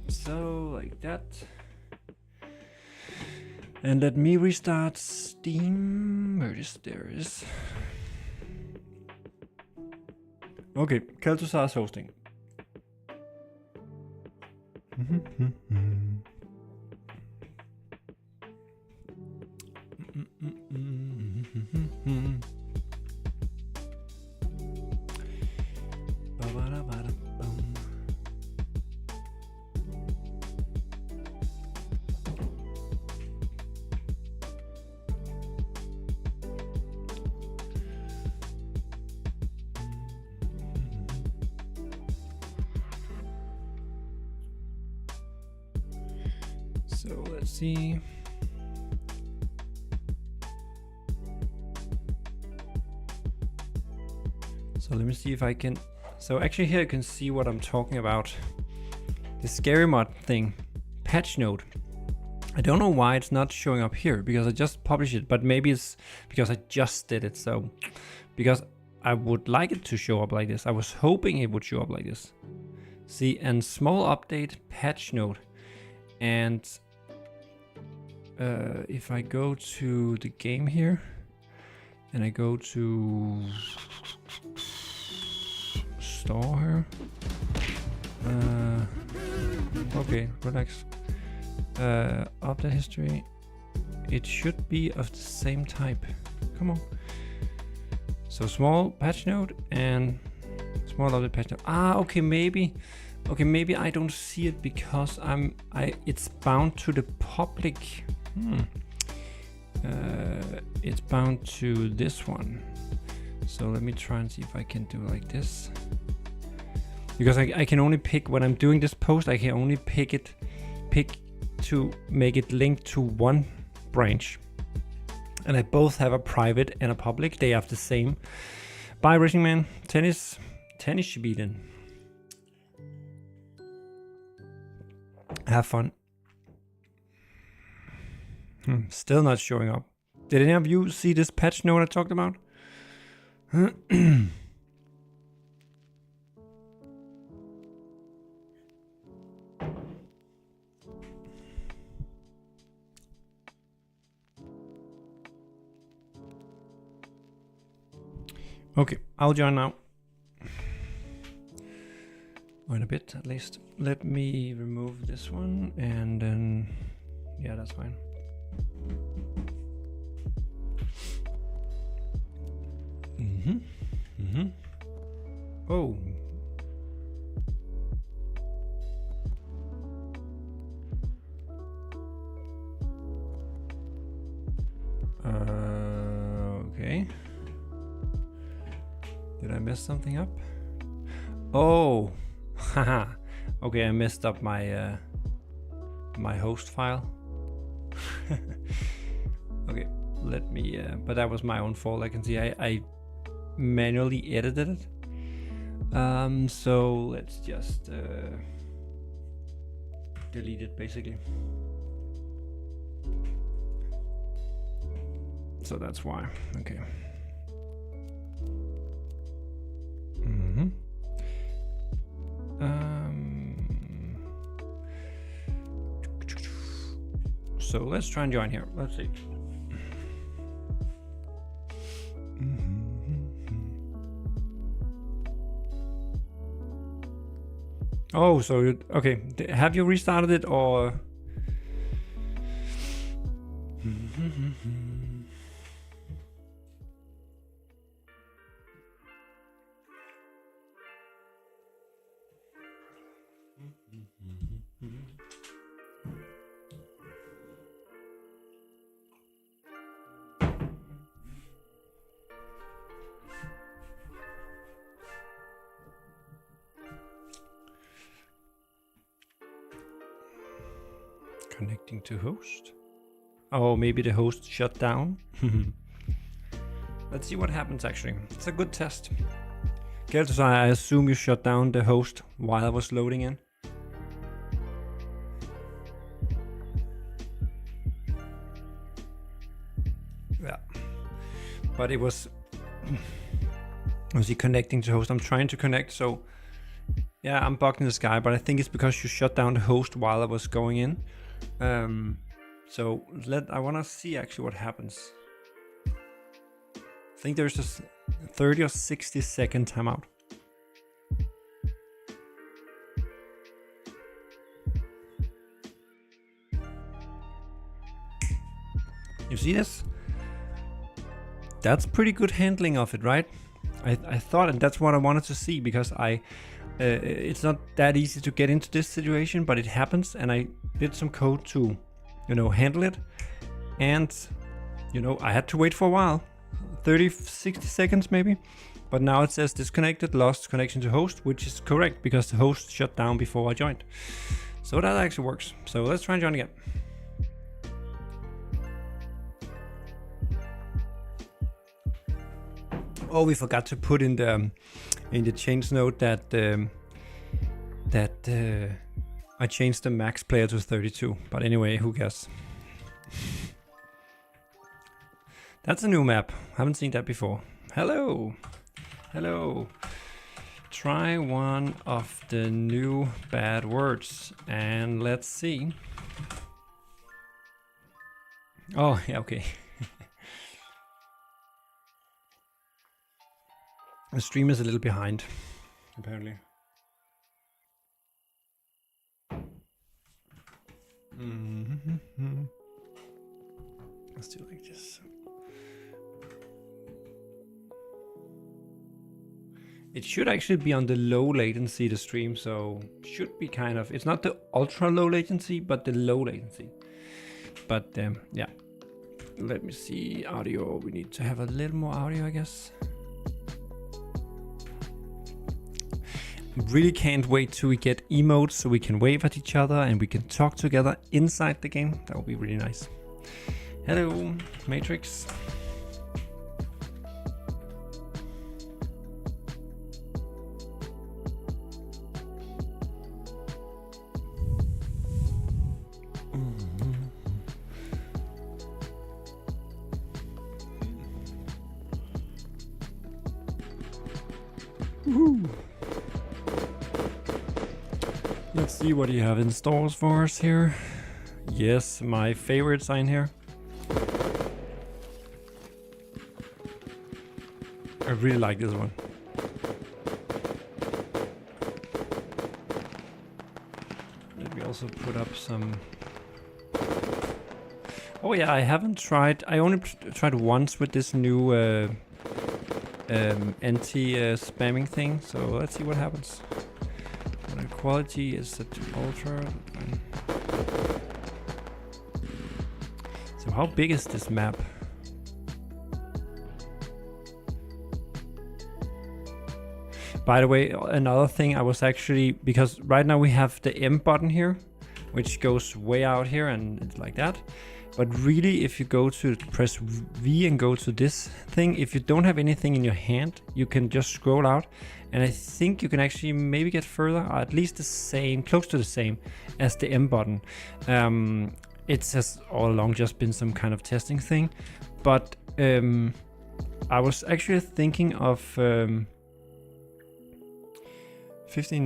So like that. And let me restart Steam. Where is there is. Okay, Kel'Thuzar is hosting. So let's see. So let me see if I can. So actually here you can see what I'm talking about. The scary mod thing, patch note. I don't know why it's not showing up here because I just published it, but maybe it's because I just did it. So because I would like it to show up like this. I was hoping it would show up like this. See, and small update, patch note. And if I go to the game here and I go to store here, okay, relax. Update history, it should be of the same type. Come on. So small patch note and small update patch note. Okay, maybe I don't see it because it's bound to the public. It's bound to this one. So let me try and see if I can do like this. Because I can only pick, when I'm doing this post, I can only pick to make it link to one branch. And I both have a private and a public. They have the same. Bye, Racing Man. Tennis should be then. Have fun. Still not showing up. Did any of you see this patch note I talked about? Okay, I'll join now. Or in a bit, at least. Let me remove this one, and then... yeah, that's fine. Oh. Okay. I mess something up? Oh, haha. Okay, I messed up my my host file. Okay, let me. But that was my own fault. I can see I manually edited it. So let's just delete it basically. So that's why. Okay. So let's try and join here. Let's see. Oh, so okay. Have you restarted it or? Connecting to host. Oh, maybe the host shut down. Let's see what happens actually. It's a good test. Keltos, I assume you shut down the host while I was loading in. Yeah. But it was he connecting to host? I'm trying to connect, so yeah, I'm bugged in the sky, but I think it's because you shut down the host while I was going in. So I want to see actually what happens. I think there's a 30 or 60 second timeout. You see this? That's pretty good handling of it, right? I thought, and that's what I wanted to see, because it's not that easy to get into this situation, but it happens, and I did some code to, handle it. And, I had to wait for a while, 30, 60 seconds maybe. But now it says disconnected, lost connection to host, which is correct because the host shut down before I joined. So that actually works. So let's try and join again. Oh, we forgot to put in the change note that I changed the max player to 32. But anyway, who cares? That's a new map. Haven't seen that before. Hello. Hello. Try one of the new bad words and let's see. Oh, yeah, okay. The stream is a little behind, apparently. Let's do it like this. It should actually be on the low latency, the stream, so should be kind of, it's not the ultra low latency, but the low latency. But yeah, let me see audio. We need to have a little more audio, I guess. Really can't wait till we get emotes so we can wave at each other and we can talk together inside the game. That would be really nice. Hello, Matrix. Woo. Let's see what you have in stores for us here. Yes, my favorites are in here. I really like this one. Let me also put up some... Oh yeah, I haven't tried... I only tried once with this new anti-spamming thing, so let's see what happens. Quality is set to ultra. So how big is this map? By the way, another thing I was actually, because right now we have the M button here, which goes way out here and it's like that. But really, if you go to press V and go to this thing, if you don't have anything in your hand, you can just scroll out. And I think you can actually maybe get further, or at least the same, close to the same as the M button. It has all along just been some kind of testing thing. But I was actually thinking of 15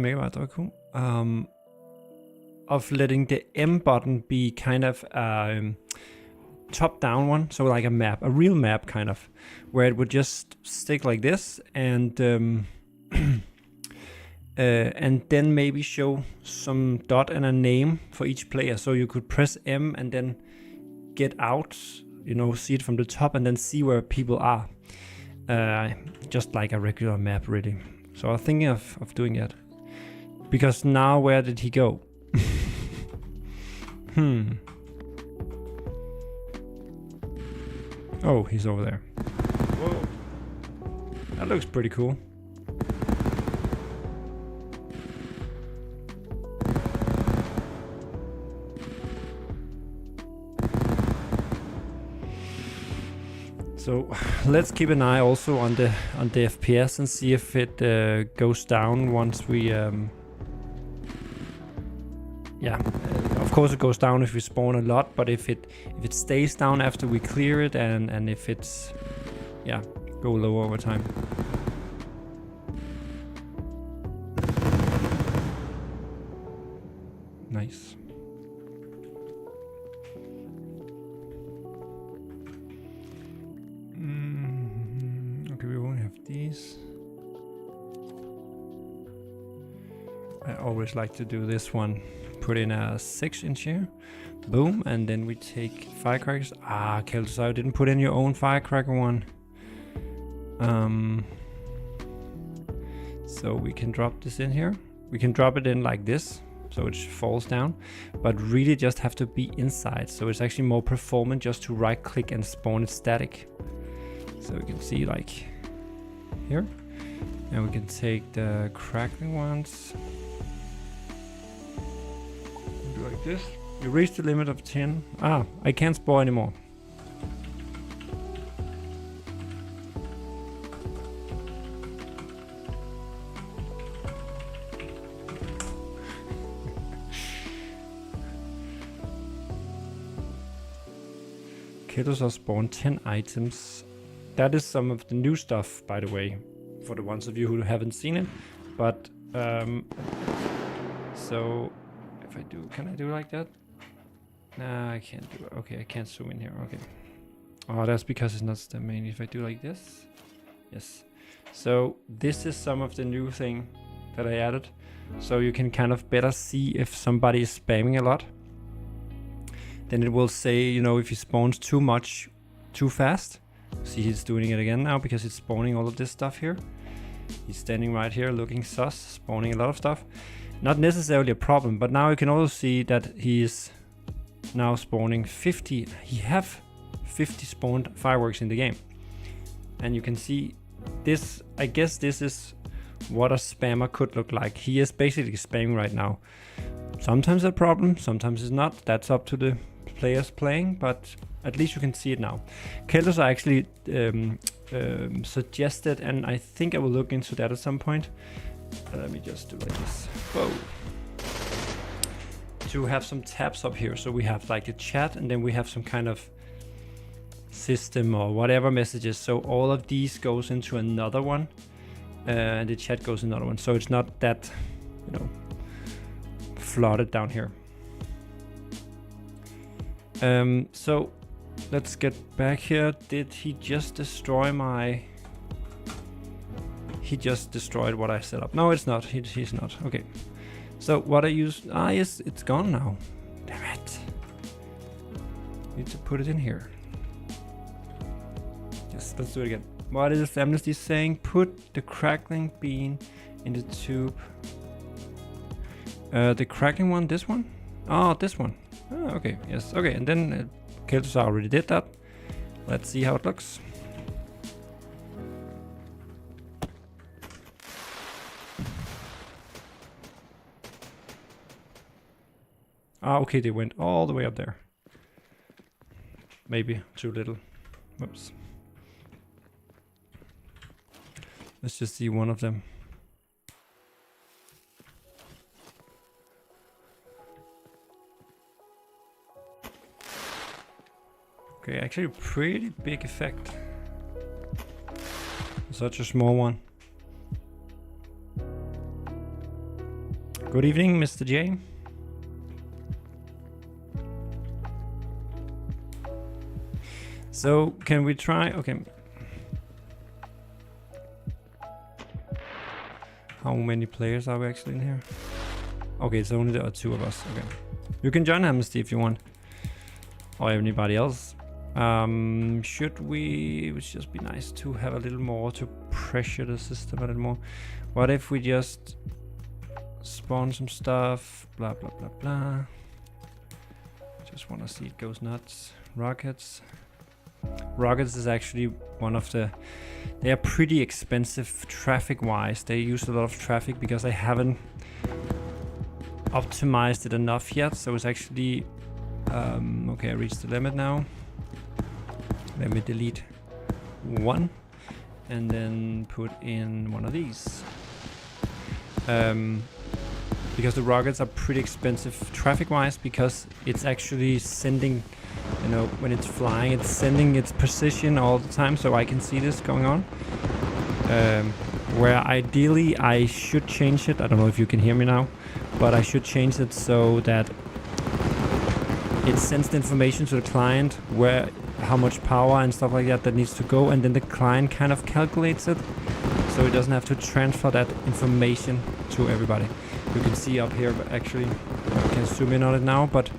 megabytes, okay, cool. Of letting the M button be kind of top down one, so like a map, a real map kind of, where it would just stick like this and then maybe show some dot and a name for each player, so you could press M and then get out, you know, see it from the top and then see where people are, just like a regular map really. So I'm thinking of doing that, because now where did he go? Oh, he's over there. Whoa. That looks pretty cool. So let's keep an eye also on the FPS and see if it goes down once we of course it goes down if we spawn a lot, but if it stays down after we clear it and if it's go lower over time. Nice. Okay, we only have these. I always like to do this one. Put in a 6-inch here, boom, and then we take firecrackers. Kelso, didn't put in your own firecracker one. So we can drop this in here. We can drop it in like this, so it falls down, but really just have to be inside. So it's actually more performant just to right click and spawn it static. So we can see like here, and we can take the crackling ones. Like this. You reach the limit of 10. I can't spawn anymore. Kiddos are spawned 10 items. That is some of the new stuff, by the way, for the ones of you who haven't seen it. But so if I do, can I do like that? Nah, I can't do it. Okay, I can't zoom in here. Okay. Oh, that's because it's not the main. If I do like this, yes. So this is some of the new thing that I added. So you can kind of better see if somebody is spamming a lot. Then it will say, you know, if he spawns too much, too fast. See, he's doing it again now because it's spawning all of this stuff here. He's standing right here looking sus, spawning a lot of stuff. Not necessarily a problem, but now you can also see that he is now spawning 50. He have 50 spawned fireworks in the game. And you can see this, I guess this is what a spammer could look like. He is basically spamming right now. Sometimes a problem, sometimes it's not. That's up to the players playing, but at least you can see it now. Keldos are actually suggested, and I think I will look into that at some point. Let me just do like this. Whoa. To have some tabs up here. So we have like the chat, and then we have some kind of system or whatever messages. So all of these goes into another one, and the chat goes in another one. So it's not that, you know, flooded down here. So let's get back here. Did he just destroy my... He just destroyed what I set up. No, it's not. He's not. Okay. So what I used... yes, it's gone now. Damn it. Need to put it in here. Yes, let's do it again. What is Amnesty saying? Put the crackling bean in the tube. The crackling one, this one? Oh, this one. Oh, okay, yes. Okay, and then Keltos already did that. Let's see how it looks. Ah, okay, they went all the way up there. Maybe too little. Whoops. Let's just see one of them. Okay, actually pretty big effect. Such a small one. Good evening, Mr. J. So, can we try? Okay. How many players are we actually in here? Okay, it's only there are 2 of us. Okay. You can join Amnesty if you want. Or anybody else. Should we... It would just be nice to have a little more to pressure the system a little more. What if we just spawn some stuff? Blah, blah, blah, blah. Just want to see it goes nuts. Rockets. Rockets is actually one of the... They are pretty expensive traffic-wise. They use a lot of traffic because I haven't optimized it enough yet. So it's actually... okay, I reached the limit now. Let me delete 1 and then put in one of these. Because the rockets are pretty expensive traffic-wise, because it's actually sending, you know, when it's flying, it's sending its position all the time, so I can see this going on. Where ideally I should change it, I don't know if you can hear me now, but I should change it so that it sends the information to the client where how much power and stuff like that that needs to go, and then the client kind of calculates it, so it doesn't have to transfer that information to everybody. You can see up here, but actually I can zoom in on it now, but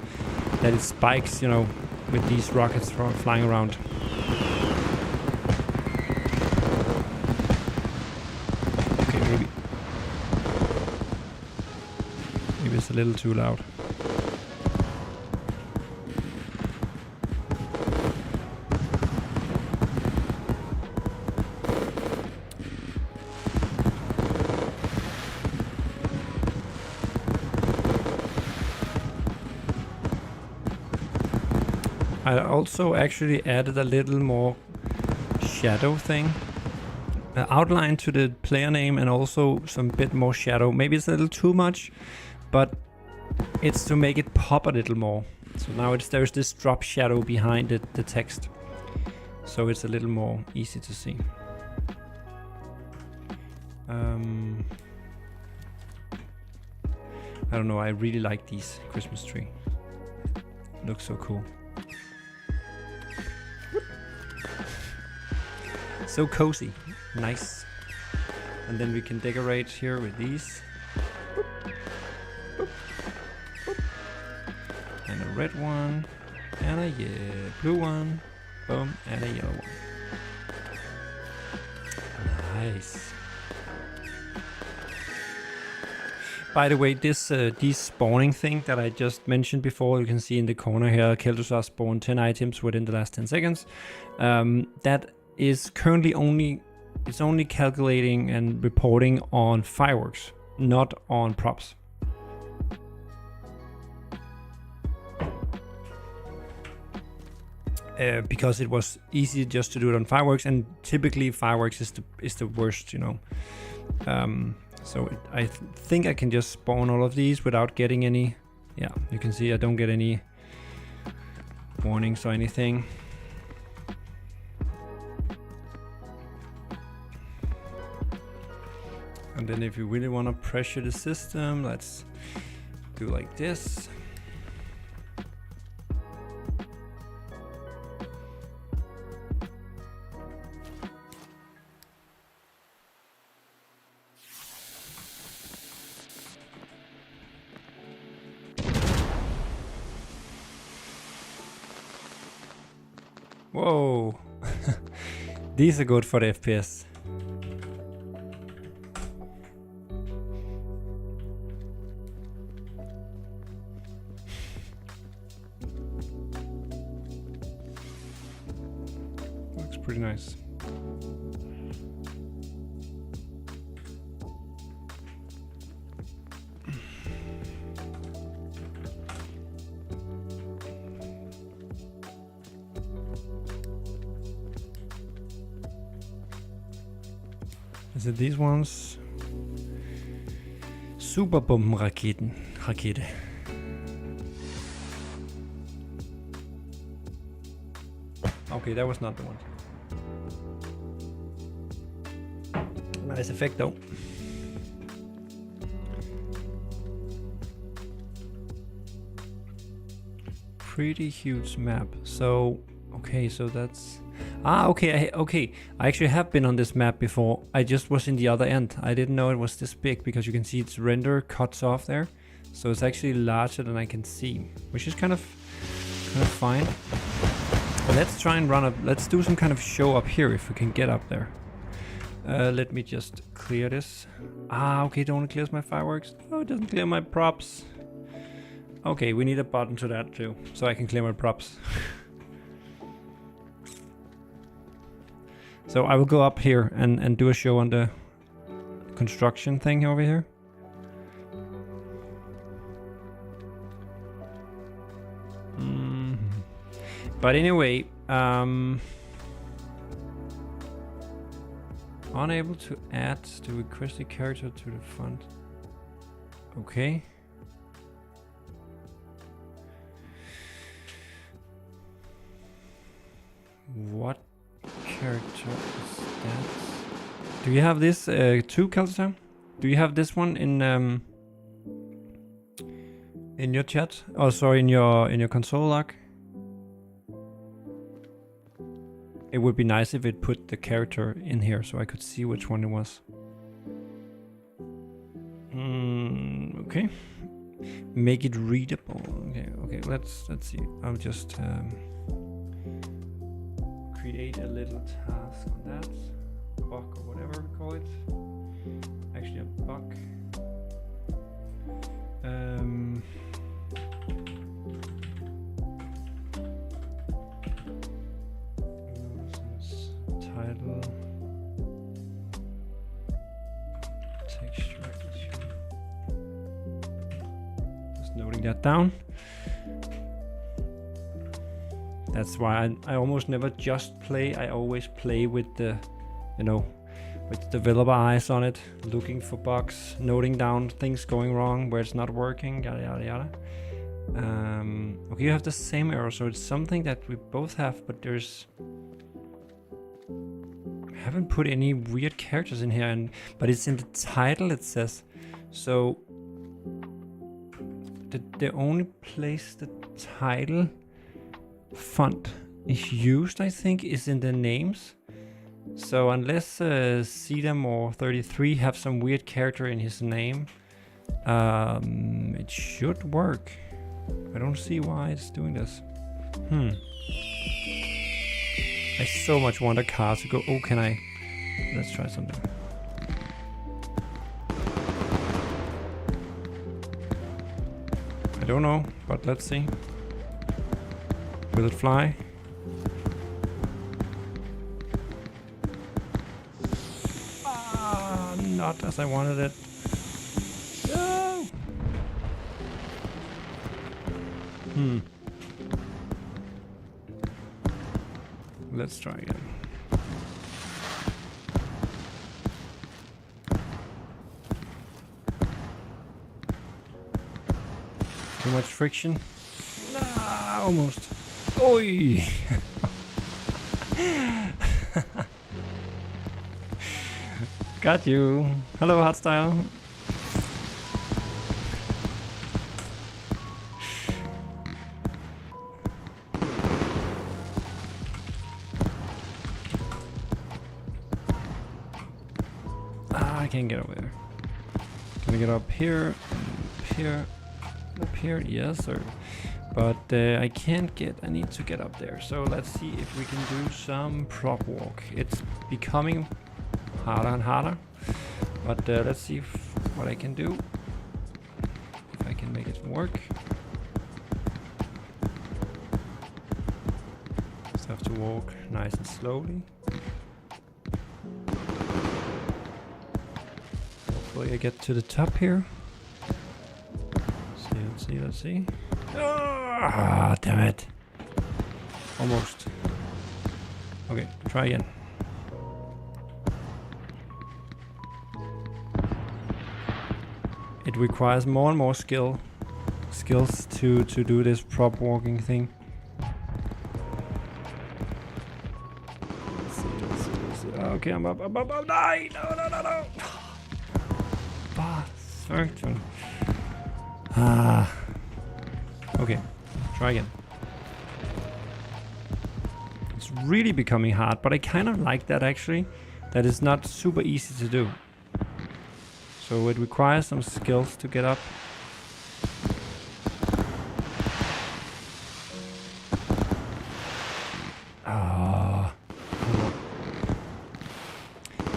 that it spikes, you know, with these rockets flying around. Okay, maybe it's a little too loud. I also actually added a little more shadow thing. Outline to the player name and also some bit more shadow. Maybe it's a little too much, but it's to make it pop a little more. So now there's this drop shadow behind the text. So it's a little more easy to see. I don't know, I really like these Christmas tree. Looks so cool. So cozy, nice. And then we can decorate here with these. Boop, boop. And a red one, and a blue one, boom, and a yellow one. Nice. By the way, this these spawning thing that I just mentioned before, you can see in the corner here, Keldusar spawned 10 items within the last 10 seconds. That is currently only calculating and reporting on fireworks, not on props. Because it was easy just to do it on fireworks, and typically fireworks is the worst, you know. So I think I can just spawn all of these without getting any. Yeah, you can see I don't get any warnings or anything. And then if you really want to pressure the system, let's do like this. Whoa, these are good for the FPS. Looks pretty nice. Is it these ones? Superbombenraketen. Rakete. Okay, that was not the one. Nice effect though. Pretty huge map. So, okay, so that's... okay, I actually have been on this map before. I just was in the other end. I didn't know it was this big because you can see its render cuts off there. So it's actually larger than I can see, which is kind of fine. But let's try and run up. Let's do some kind of show up here if we can get up there. Let me just clear this. Okay, it only clears my fireworks. Oh, it doesn't clear my props. Okay, we need a button to that too, so I can clear my props. So I will go up here and do a show on the construction thing over here. But anyway, unable to add the requested character to the front. Okay. What character is that? Do you have this too, Calcita? Do you have this one in your chat? Oh, sorry, in your console log. It would be nice if it put the character in here so I could see which one it was. Okay. Make it readable. Okay. Let's see. I'll just create a little task on that. Buck or whatever we call it. Actually a buck. Title. Texture. Just noting that down. That's why I almost never just play. I always play with the, with the developer eyes on it, looking for bugs, noting down things going wrong, where it's not working, yada yada yada. Okay, you have the same error, so it's something that we both have, but there's... I haven't put any weird characters in here, but it's in the title, it says. So the only place the title font is used, I think, is in the names. So unless Cedam or 33 have some weird character in his name, it should work. I don't see why it's doing this. I so much want a car to go. Oh, can I? Let's try something. I don't know, but let's see. Will it fly? Not as I wanted it. No! Let's try again. Too much friction? Nah, almost. Oi! Got you. Hello, Hotstyle. I can't get over there. Can I get up here? Up here? Up here? Yes, sir. But I can't get... I need to get up there. So let's see if we can do some prop walk. It's becoming harder and harder. But let's see what I can do. If I can make it work. Just have to walk nice and slowly. Hopefully I get to the top here. Let's see. Ah, damn it. Almost. Okay, try again. it requires more and more skills to do this prop walking thing. Let's see. Okay, I'm up. Die! No. Okay, try again. It's really becoming hard, but I kind of like that actually. That is not super easy to do. So it requires some skills to get up.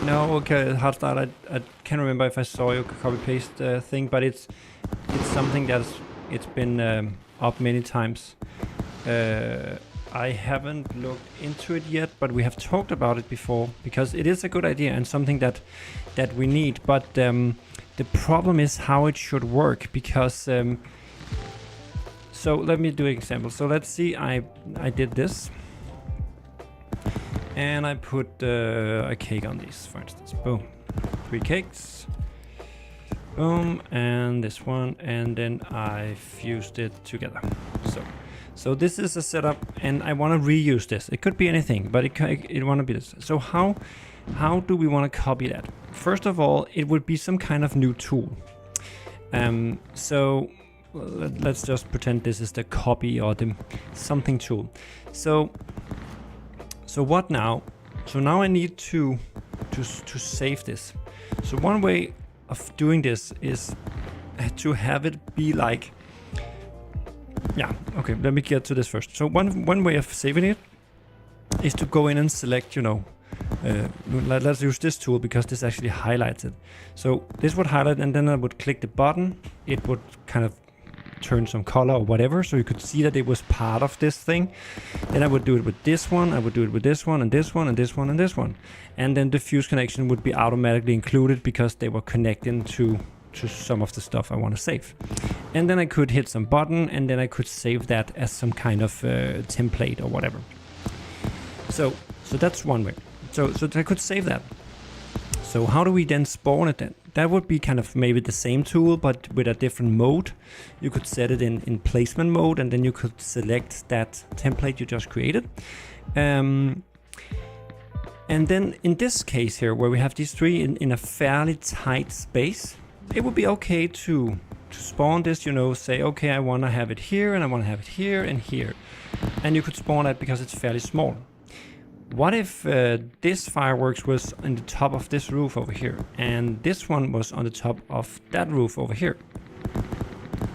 No, okay, hard start. I can't remember if I saw your copy paste thing, but it's something it's been up many times. I haven't looked into it yet, but we have talked about it before because it is a good idea and something that we need. But the problem is how it should work because. So let me do an example. So let's see. I did this. And I put a cake on these, for instance. Boom. 3 cakes. Boom. And this one. And then I fused it together. So this is a setup, and I want to reuse this. It could be anything, but it want to be this. So how do we want to copy that? First of all, it would be some kind of new tool. So let's just pretend this is the copy or the something tool. So what now? So now I need to save this. So one way of doing this is to have it be like, yeah, okay, let me get to this first. So one way of saving it is to go in and select, let's use this tool because this actually highlights it. So this would highlight, and then I would click the button. It would kind of turn some color or whatever, so you could see that it was part of this thing. Then I would do it with this one, I would do it with this one, and this one, and this one, and this one. And then the fuse connection would be automatically included because they were connecting to some of the stuff I want to save. And then I could hit some button, and then I could save that as some kind of template or whatever. So that's one way. So I could save that. So how do we then spawn it then? That would be kind of maybe the same tool, but with a different mode. You could set it in placement mode, and then you could select that template you just created. And then in this case here, where we have these 3 in a fairly tight space, it would be okay to spawn this, say, okay, I want to have it here, and I want to have it here and here. And you could spawn that because it's fairly small. What if this fireworks was on the top of this roof over here, and this one was on the top of that roof over here?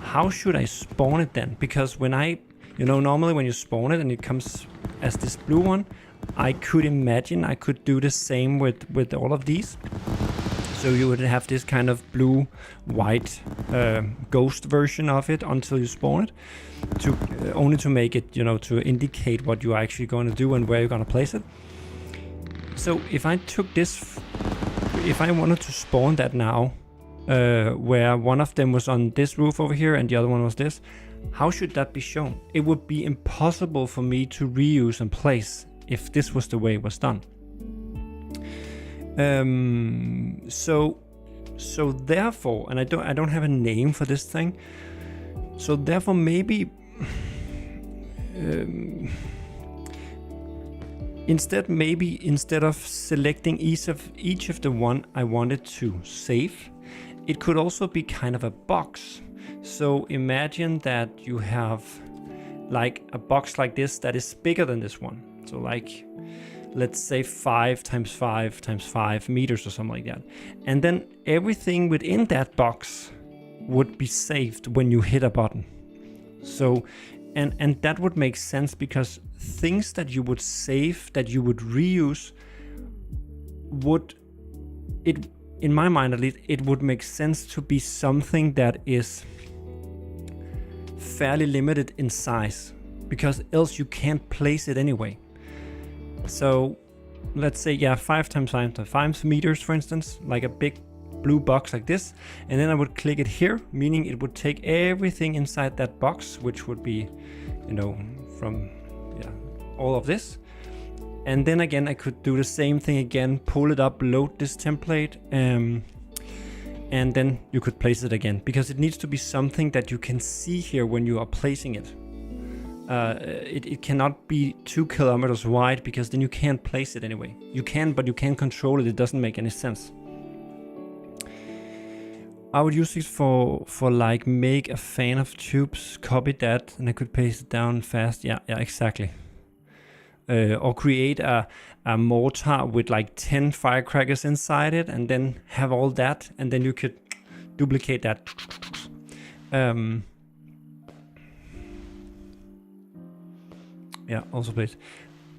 How should I spawn it then? Because when normally when you spawn it and it comes as this blue one, I could imagine I could do the same with all of these. So you would have this kind of blue-white ghost version of it until you spawn it, only to make it, to indicate what you're actually going to do and where you're going to place it. So if I took this, if I wanted to spawn that now, where one of them was on this roof over here and the other one was this, how should that be shown? It would be impossible for me to reuse and place if this was the way it was done. So therefore, and I don't have a name for this thing. So therefore, maybe instead of selecting each of the one I wanted to save, it could also be kind of a box. So imagine that you have like a box like this that is bigger than this one. So like, let's say 5 times 5 times 5 meters or something like that. And then everything within that box would be saved when you hit a button. So, and that would make sense because things that you would save, that you would reuse, in my mind at least, it would make sense to be something that is fairly limited in size, because else you can't place it anyway. So let's say, 5 times 5 times 5 meters, for instance, like a big blue box like this. And then I would click it here, meaning it would take everything inside that box, which would be, from all of this. And then again, I could do the same thing again, pull it up, load this template. and then you could place it again, because it needs to be something that you can see here when you are placing it. It cannot be 2 kilometers wide, because then you can't place it anyway. You can, but you can't control it. It doesn't make any sense. I would use it for like make a fan of tubes, copy that, and I could paste it down fast. Yeah, exactly. Or create a mortar with like 10 firecrackers inside it, and then have all that, and then you could duplicate that. Yeah, also place.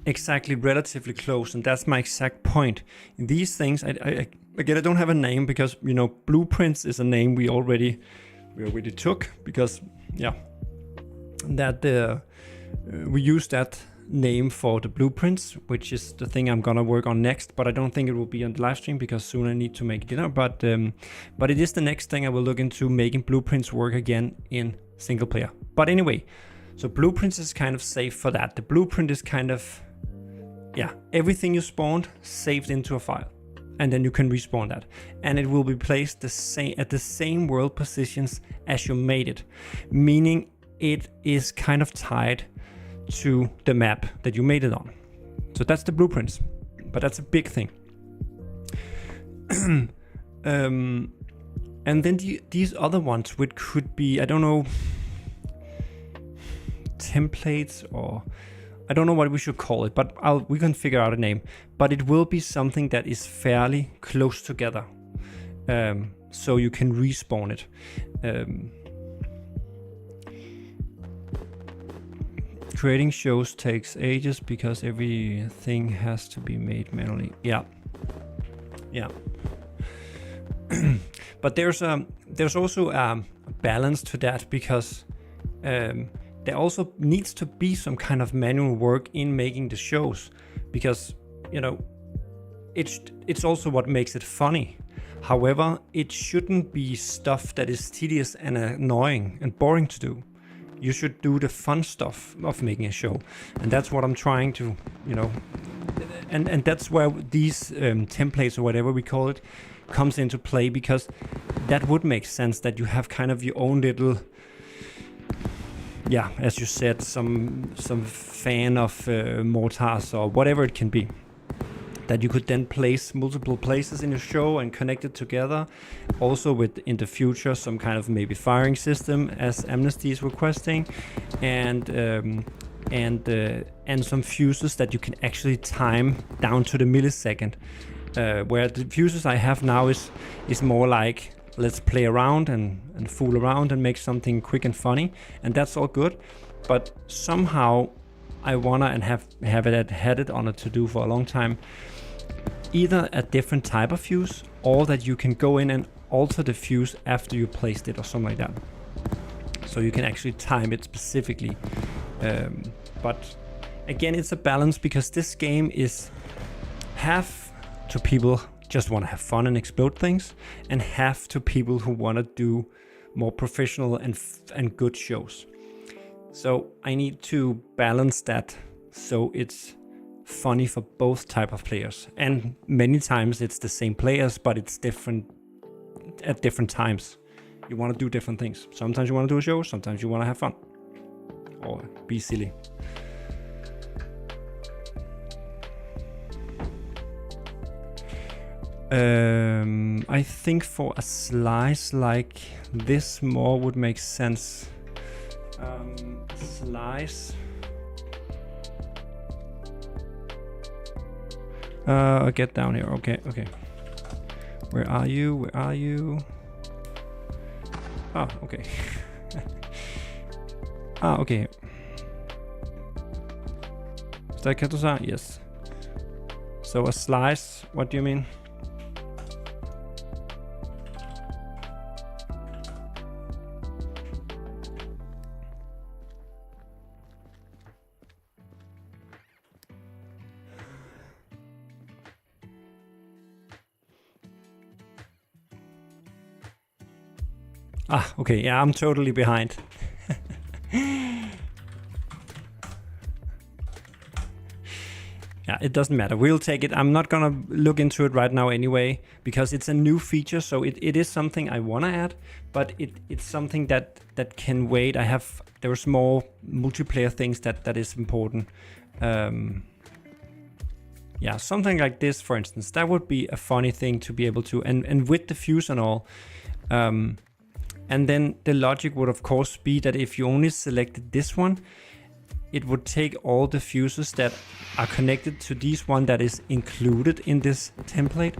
Exactly, relatively close, and that's my exact point. These things, I again, I don't have a name, because, you know, blueprints is a name we already took, because, yeah, that we use that name for the blueprints, which is the thing I'm gonna work on next, but I don't think it will be on the live stream, because soon I need to make dinner, but it is the next thing I will look into, making blueprints work again in single player. But anyway, so blueprints is kind of safe for that. The blueprint is kind of, yeah, everything you spawned saved into a file, and then you can respawn that, and it will be placed at the same world positions as you made it, meaning it is kind of tied to the map that you made it on. So that's the blueprints, but that's a big thing. And then these other ones, which could be, I don't know, templates, or I don't know what we should call it, but we can figure out a name. But it will be something that is fairly close together, so you can respawn it. Creating shows takes ages, because everything has to be made manually. Yeah. But there's also a balance to that, because there also needs to be some kind of manual work in making the shows, because, you know, it's also what makes it funny. However, it shouldn't be stuff that is tedious and annoying and boring to do. You should do the fun stuff of making a show, and that's what I'm trying to, you know, and that's where these templates, or whatever we call it, comes into play, because that would make sense, that you have kind of your own little, yeah, as you said, some fan of mortars or whatever it can be, that you could then place multiple places in your show and connect it together. Also with, in the future, some kind of maybe firing system, as Amnesty is requesting, and some fuses that you can actually time down to the millisecond. Where the fuses I have now is more like, let's play around and fool around and make something quick and funny, and that's all good. But somehow I wanna, and had it on it to do for a long time, either a different type of fuse, or that you can go in and alter the fuse after you placed it, or something like that. So you can actually time it specifically. But again, it's a balance, because this game is half to people just want to have fun and explode things, and half to people who want to do more professional and good shows. So I need to balance that, so it's funny for both type of players. And many times it's the same players, but it's different at different times. You want to do different things. Sometimes you want to do a show, sometimes you want to have fun or be silly. I think for a slice like this more would make sense. Slice. Get down here. Okay. Where are you? Ah, okay. Okay. Staccato, yes. So a slice, what do you mean? Okay, yeah, I'm totally behind. Yeah, it doesn't matter. We'll take it. I'm not gonna look into it right now anyway, because it's a new feature, so it is something I wanna add, but it's something that can wait. There's more multiplayer things that is important. Yeah, something like this, for instance, that would be a funny thing to be able to, and with the fuse and all. And then the logic would of course be that if you only selected this one, it would take all the fuses that are connected to this one that is included in this template.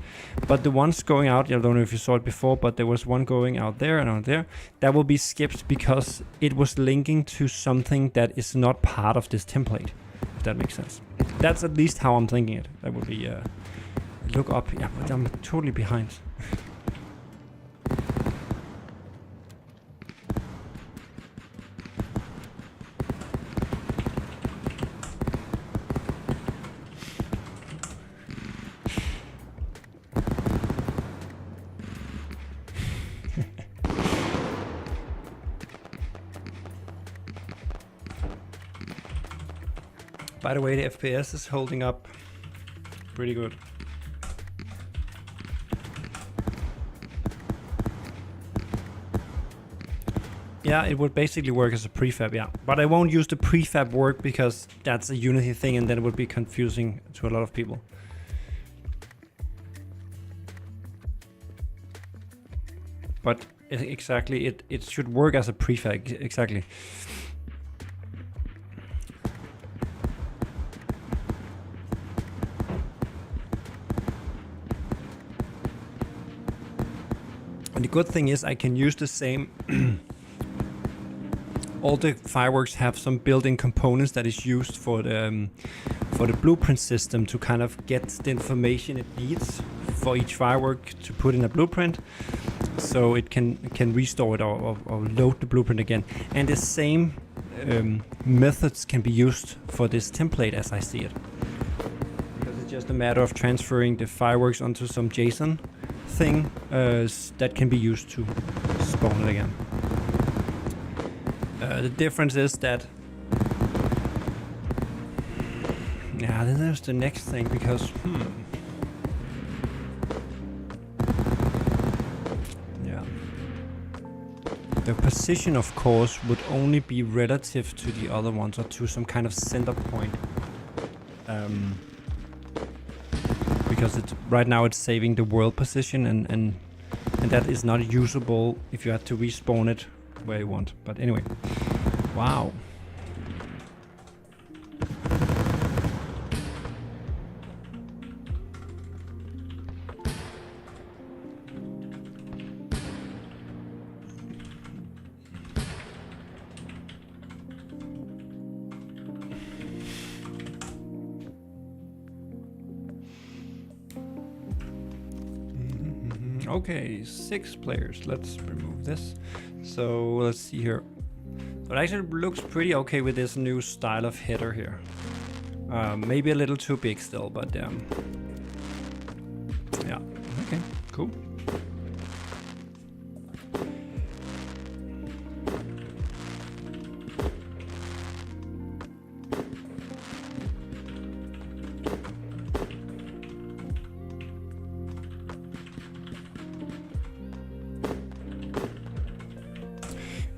But the ones going out, I don't know if you saw it before, but there was one going out there and out there, that will be skipped because it was linking to something that is not part of this template, if that makes sense. That's at least how I'm thinking it. That would be, look up, yeah, but I'm totally behind. By the way, the FPS is holding up pretty good. Yeah, it would basically work as a prefab, yeah. But I won't use the prefab work because that's a Unity thing and then it would be confusing to a lot of people. But exactly, it should work as a prefab, exactly. And the good thing is I can use the same. All the fireworks have some built-in components that is used for the blueprint system to kind of get the information it needs for each firework to put in a blueprint, so it can restore it or load the blueprint again. And the same methods can be used for this template as I see it, because it's just a matter of transferring the fireworks onto some JSON thing that can be used to spawn it again. The difference is that, yeah, then there's the next thing, because yeah, the position of course would only be relative to the other ones or to some kind of center point, because right now it's saving the world position, and that is not usable if you have to respawn it where you want. But anyway, wow. Okay, 6 players. Let's remove this. So let's see here. It actually looks pretty okay with this new style of header here. Maybe a little too big still, but yeah. Okay, cool.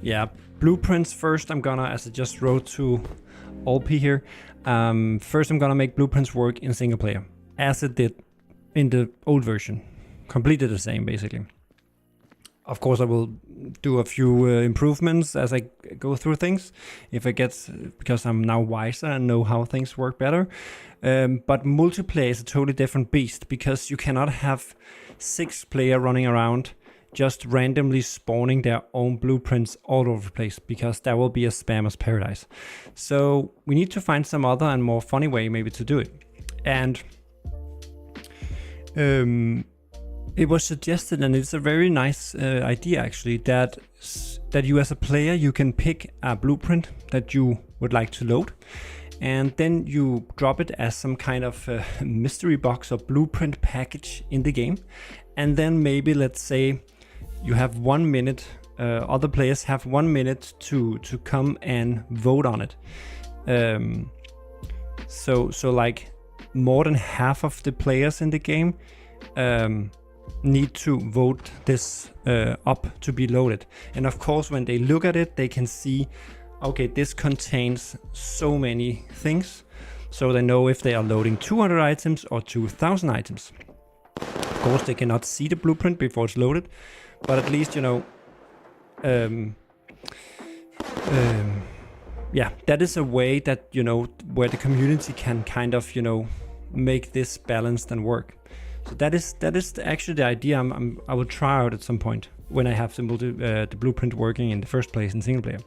Yeah, blueprints first. I'm gonna, as I just wrote to Olp here, first I'm gonna make blueprints work in single player as it did in the old version. Completely the same, basically. Of course, I will do a few improvements as I go through things, because I'm now wiser and know how things work better. But multiplayer is a totally different beast, because you cannot have 6 players running around just randomly spawning their own blueprints all over the place, because that will be a spammer's paradise. So we need to find some other and more funny way maybe to do it. And it was suggested, and it's a very nice idea actually, that you as a player, you can pick a blueprint that you would like to load, and then you drop it as some kind of mystery box or blueprint package in the game. And then maybe, let's say, you have 1 minute, other players have 1 minute to come and vote on it. So like more than half of the players in the game need to vote this up to be loaded. And of course, when they look at it, they can see, okay, this contains so many things. So they know if they are loading 200 items or 2,000 items. Of course, they cannot see the blueprint before it's loaded, but at least, you know, yeah, that is a way that, you know, where the community can kind of, you know, make this balanced and work. So that is actually the idea I will try out at some point when I have the blueprint working in the first place in single player,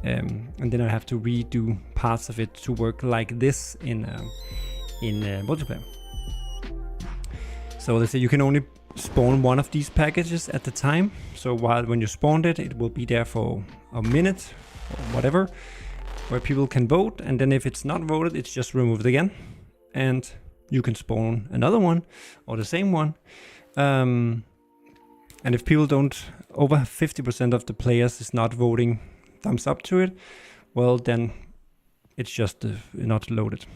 and then I have to redo parts of it to work like this in multiplayer. So they say you can only spawn one of these packages at the time. So when you spawned it, it will be there for a minute or whatever, where people can vote, and then if it's not voted, it's just removed again, and you can spawn another one or the same one. And if people don't, over 50% of the players is not voting thumbs up to it, well, then it's just not loaded.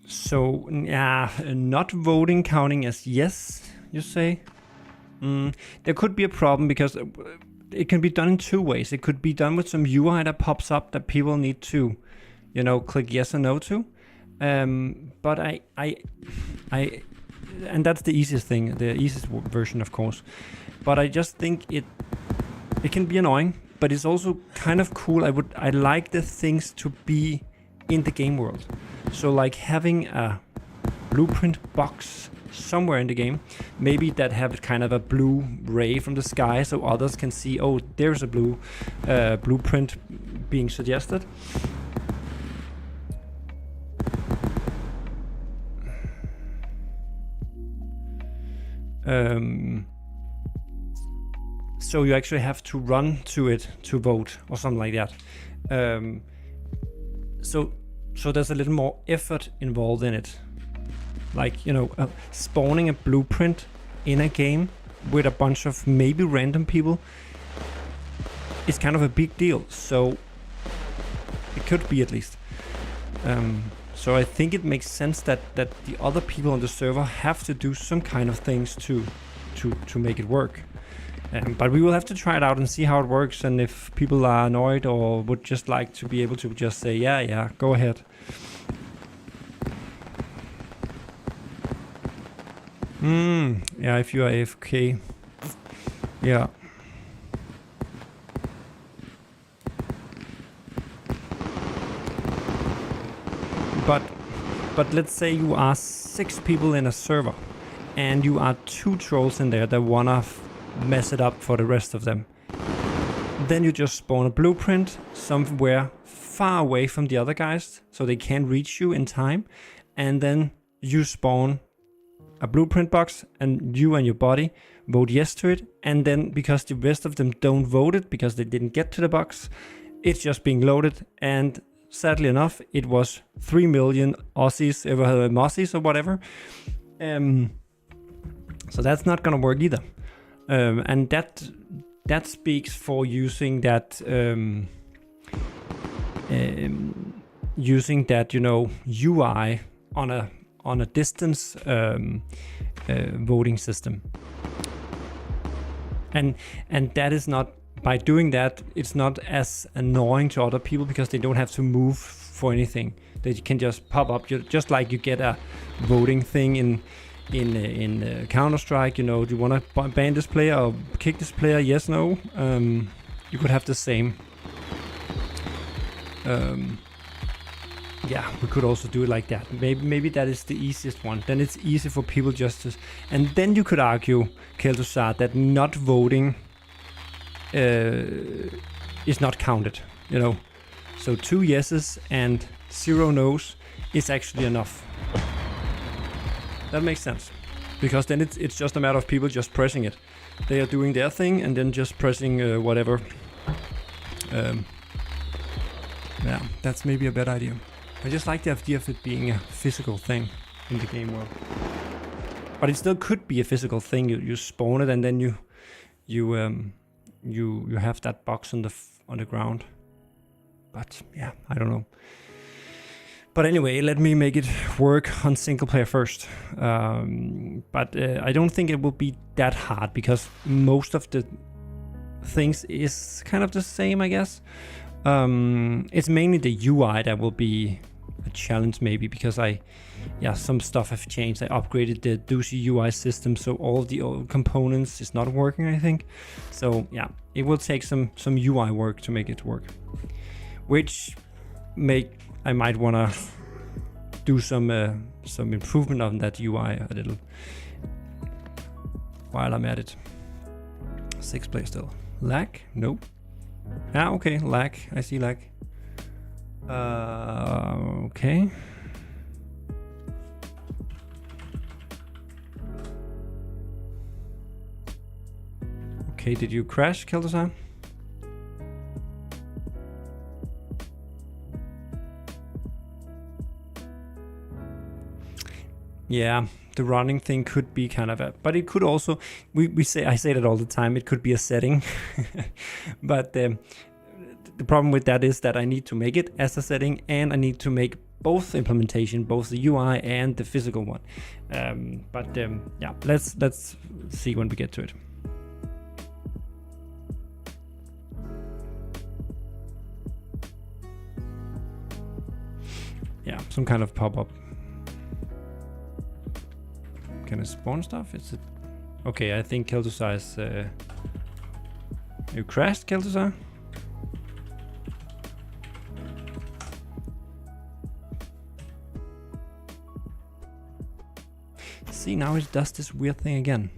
So, not voting counting as yes, you say? There could be a problem because it can be done in two ways. It could be done with some UI that pops up that people need to, you know, click yes or no to. But I and that's the easiest thing, the easiest version, of course. But I just think it can be annoying, but it's also kind of cool. I like the things to be in the game world. So like having a blueprint box somewhere in the game, maybe that have kind of a blue ray from the sky so others can see, oh, there's a blue blueprint being suggested. So you actually have to run to it to vote or something like that. So there's a little more effort involved in it. Like, you know, spawning a blueprint in a game with a bunch of maybe random people is kind of a big deal. So it could be, at least. So I think it makes sense that the other people on the server have to do some kind of things to make it work. But we will have to try it out and see how it works, and if people are annoyed or would just like to be able to just say, yeah, go ahead. Yeah, if you are AFK. Yeah. But let's say you are 6 people in a server, and you are 2 trolls in there that wanna mess it up for the rest of them. Then you just spawn a blueprint somewhere far away from the other guys so they can't reach you in time, and then you spawn a blueprint box and you and your body vote yes to it, and then because the rest of them don't vote it because they didn't get to the box, it's just being loaded. And sadly enough, it was 3 million Aussies, Mossies or whatever. So that's not gonna work either. And that speaks for using that you know, UI on a distance voting system. And that is not, by doing that, it's not as annoying to other people because they don't have to move for anything. They can just pop up, just like you get a voting thing in Counter-Strike, you know, do you want to ban this player or kick this player? Yes, no. You could have the same. Yeah, we could also do it like that. Maybe that is the easiest one. Then it's easy for people just to... And then you could argue, Kel'Thuzad, that not voting is not counted, you know. So 2 yeses and 0 no's is actually enough. That makes sense, because then it's just a matter of people just pressing it. they are doing their thing, and then just pressing whatever. Yeah, that's maybe a bad idea. I just like the idea of it being a physical thing in the game world. But it still could be a physical thing. You spawn it, and then you have that box on the ground. But yeah, I don't know. But anyway, let me make it work on single player first. But I don't think it will be that hard, because most of the things is kind of the same, I guess. It's mainly the UI that will be a challenge, maybe, because some stuff have changed. I upgraded the Doozy UI system, so all the old components is not working, I think. So yeah, it will take some UI work to make it work, which I might want to do some improvement on that UI a little while I'm at it. 6 player still. Lag? Nope. Ah, okay, lag. I see lag. Okay. Okay, did you crash, Kel'Thuzar? Yeah, the running thing could be kind of but it could also, I say that all the time, it could be a setting. But the problem with that is that I need to make it as a setting, and I need to make both implementation, both the UI and the physical one. Yeah, let's see when we get to it. Yeah, some kind of pop-up. Can I spawn stuff? Is it okay? I think Kel'Thuzar is. You crashed, Kel'Thuzar? See, now it does this weird thing again.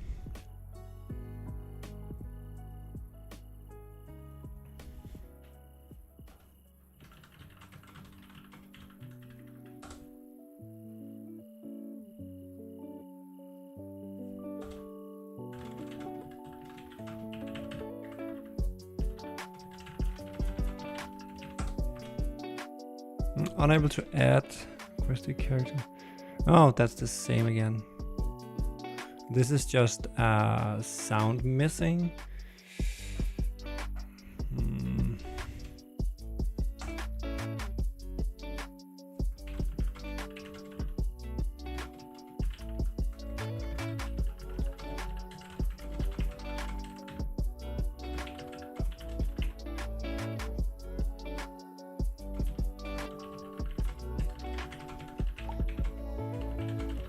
Unable to add requested character. Oh, that's the same again. This is just sound missing.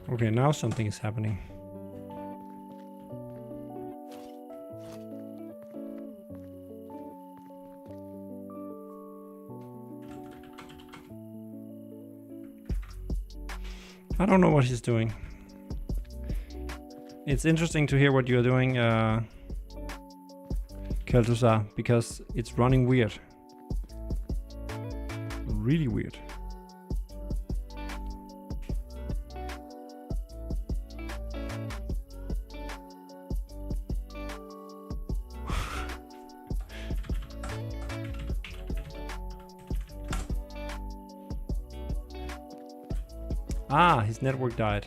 Okay, now something is happening. I don't know what he's doing. It's interesting to hear what you're doing, Kel'Thuzar, because it's running weird. Really weird. Ah, his network died.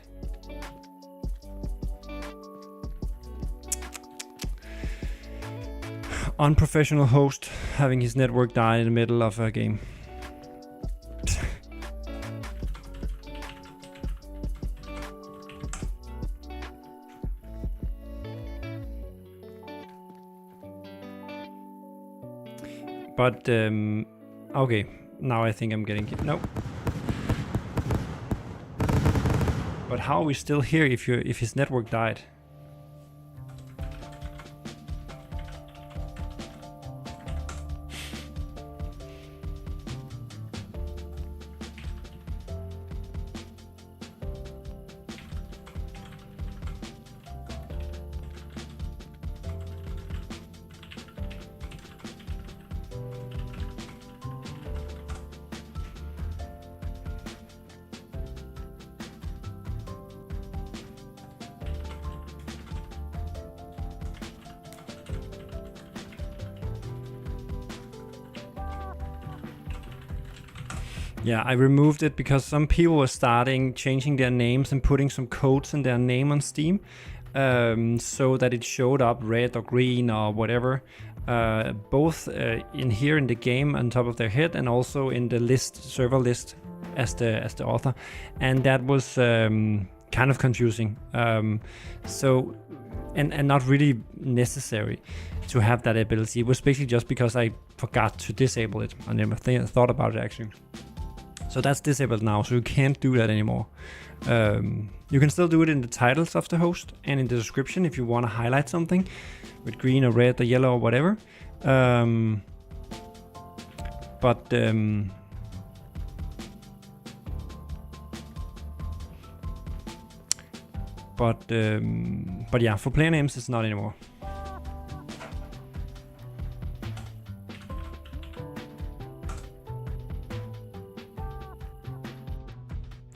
Unprofessional host having his network die in the middle of a game. But okay, now I think I'm getting no. But how are we still here if his network died? Yeah, I removed it because some people were starting changing their names and putting some codes in their name on Steam, so that it showed up red or green or whatever, both in here in the game on top of their head and also in the list, server list, as the author, and that was kind of confusing. So and not really necessary to have that ability. It was basically just because I forgot to disable it. I never thought about it actually. So that's disabled now, so you can't do that anymore. You can still do it in the titles of the host and in the description if you want to highlight something with green or red or yellow or whatever. But yeah, for player names it's not anymore.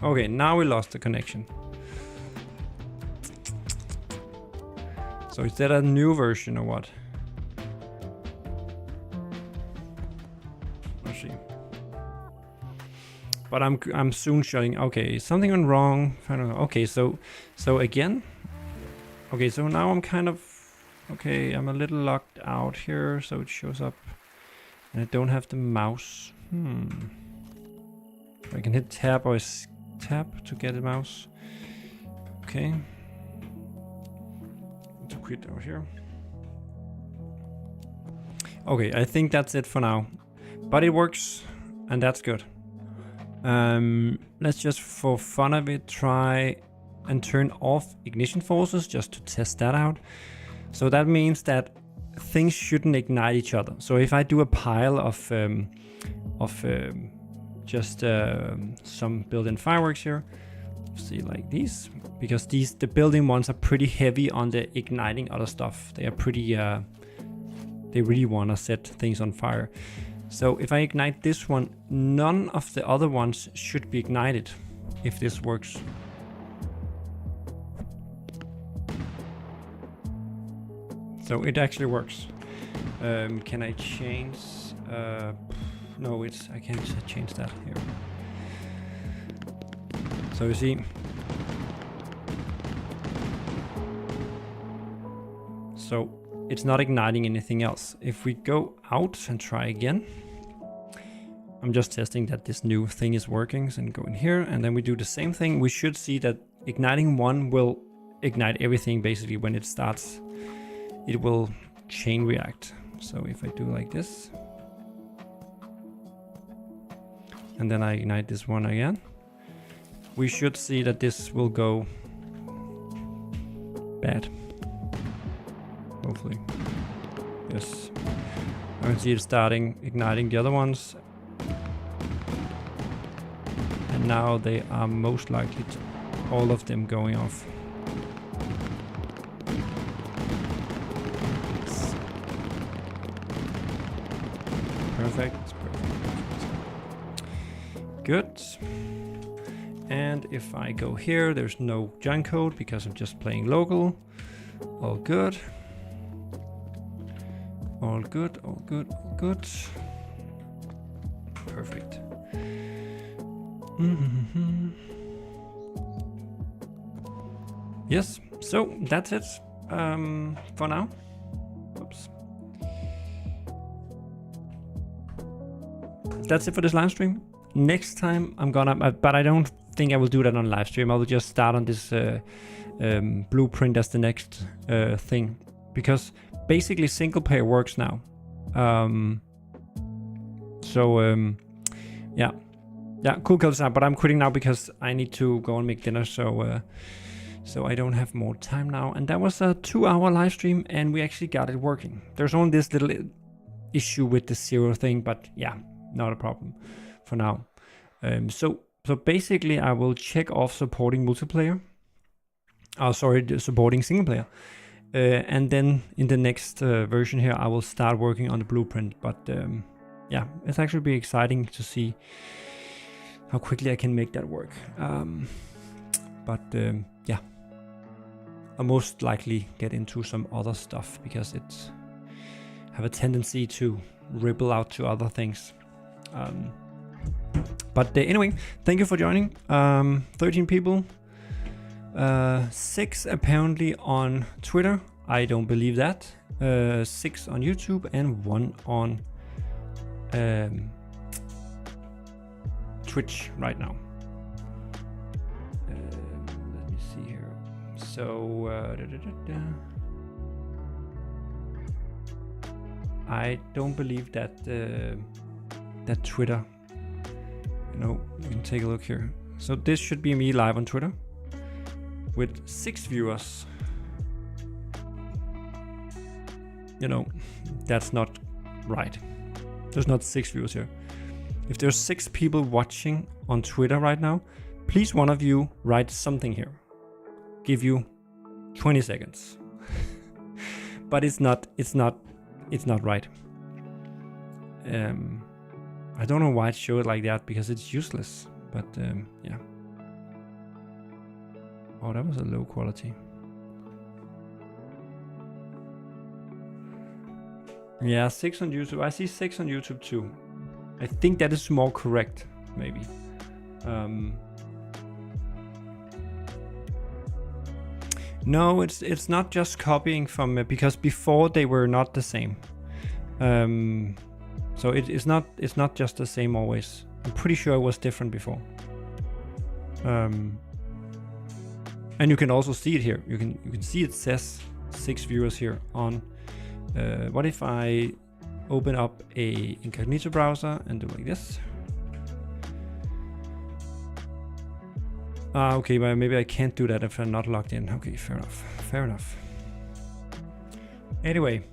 Okay, now we lost the connection. So is that a new version or what? Let's see. But I'm soon showing. Okay, something went wrong. I don't know. Okay, so again. Okay, so now I'm kind of. Okay, I'm a little locked out here, so it shows up, and I don't have the mouse. I can hit tab or tab to get the mouse. Okay. To quit over here. Okay, I think that's it for now, but it works, and that's good. Let's just, for fun of it, try and turn off ignition forces just to test that out. So that means that things shouldn't ignite each other. So if I do a pile of just some built-in fireworks here, see, like these, because the building ones are pretty heavy on the igniting other stuff. They are pretty they really want to set things on fire. So if I ignite this one, none of the other ones should be ignited if this works. So it actually works. Can I change? No, I can't change that here. So you see. So it's not igniting anything else. If we go out and try again, I'm just testing that this new thing is working. So go in here and then we do the same thing. We should see that igniting one will ignite everything basically when it starts. It will chain react. So if I do like this, and then I ignite this one again, we should see that this will go bad. Hopefully. Yes. I can see it starting igniting the other ones. And now they are most likely to, all of them going off. Perfect. Good. And if I go here, there's no junk code because I'm just playing local. All good. All good, all good, all good. Perfect. Yes, so that's it for now. Oops. That's it for this live stream. Next time I'm gonna, but I don't think I will do that on live stream. I will just start on this blueprint as the next thing, because basically single player works now. Yeah, cool kills now. But I'm quitting now because I need to go and make dinner. So I don't have more time now. And that was a 2-hour live stream, and we actually got it working. There's only this little issue with the 0 thing, but yeah, not a problem for now. So basically I will check off supporting multiplayer. Supporting single player. And then in the next version here, I will start working on the blueprint. But yeah, it's actually be exciting to see how quickly I can make that work. Yeah, I'll most likely get into some other stuff because it's have a tendency to ripple out to other things. But anyway, thank you for joining. 13 people. 6 apparently on Twitter. I don't believe that. 6 on YouTube and 1 on Twitch right now. Let me see here. So I don't believe that that Twitter. You can take a look here. So this should be me live on Twitter with 6 viewers. That's not right. There's not 6 viewers here. If there's 6 people watching on Twitter right now, please one of you write something here. Give you 20 seconds. But it's not right. I don't know why it showed like that, because it's useless. But yeah. Oh, that was a low quality. Yeah, 6 on YouTube. I see 6 on YouTube too. I think that is more correct, maybe. No, it's not just copying from because before they were not the same. So it's not just the same always. I'm pretty sure it was different before. And you can also see it here. You can see it says 6 viewers here on. What if I open up a incognito browser and do like this? Okay, but maybe I can't do that if I'm not logged in. Okay, fair enough. Anyway.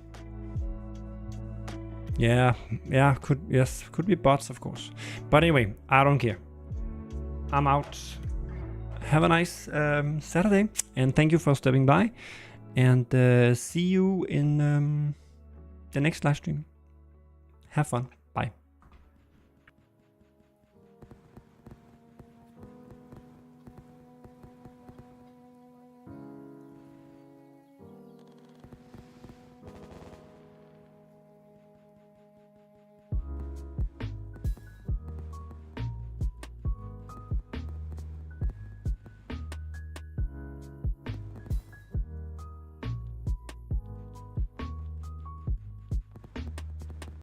Yeah, could be bots, of course. But anyway, I don't care. I'm out. Have a nice Saturday, and thank you for stopping by. And see you in the next live stream. Have fun. Bye.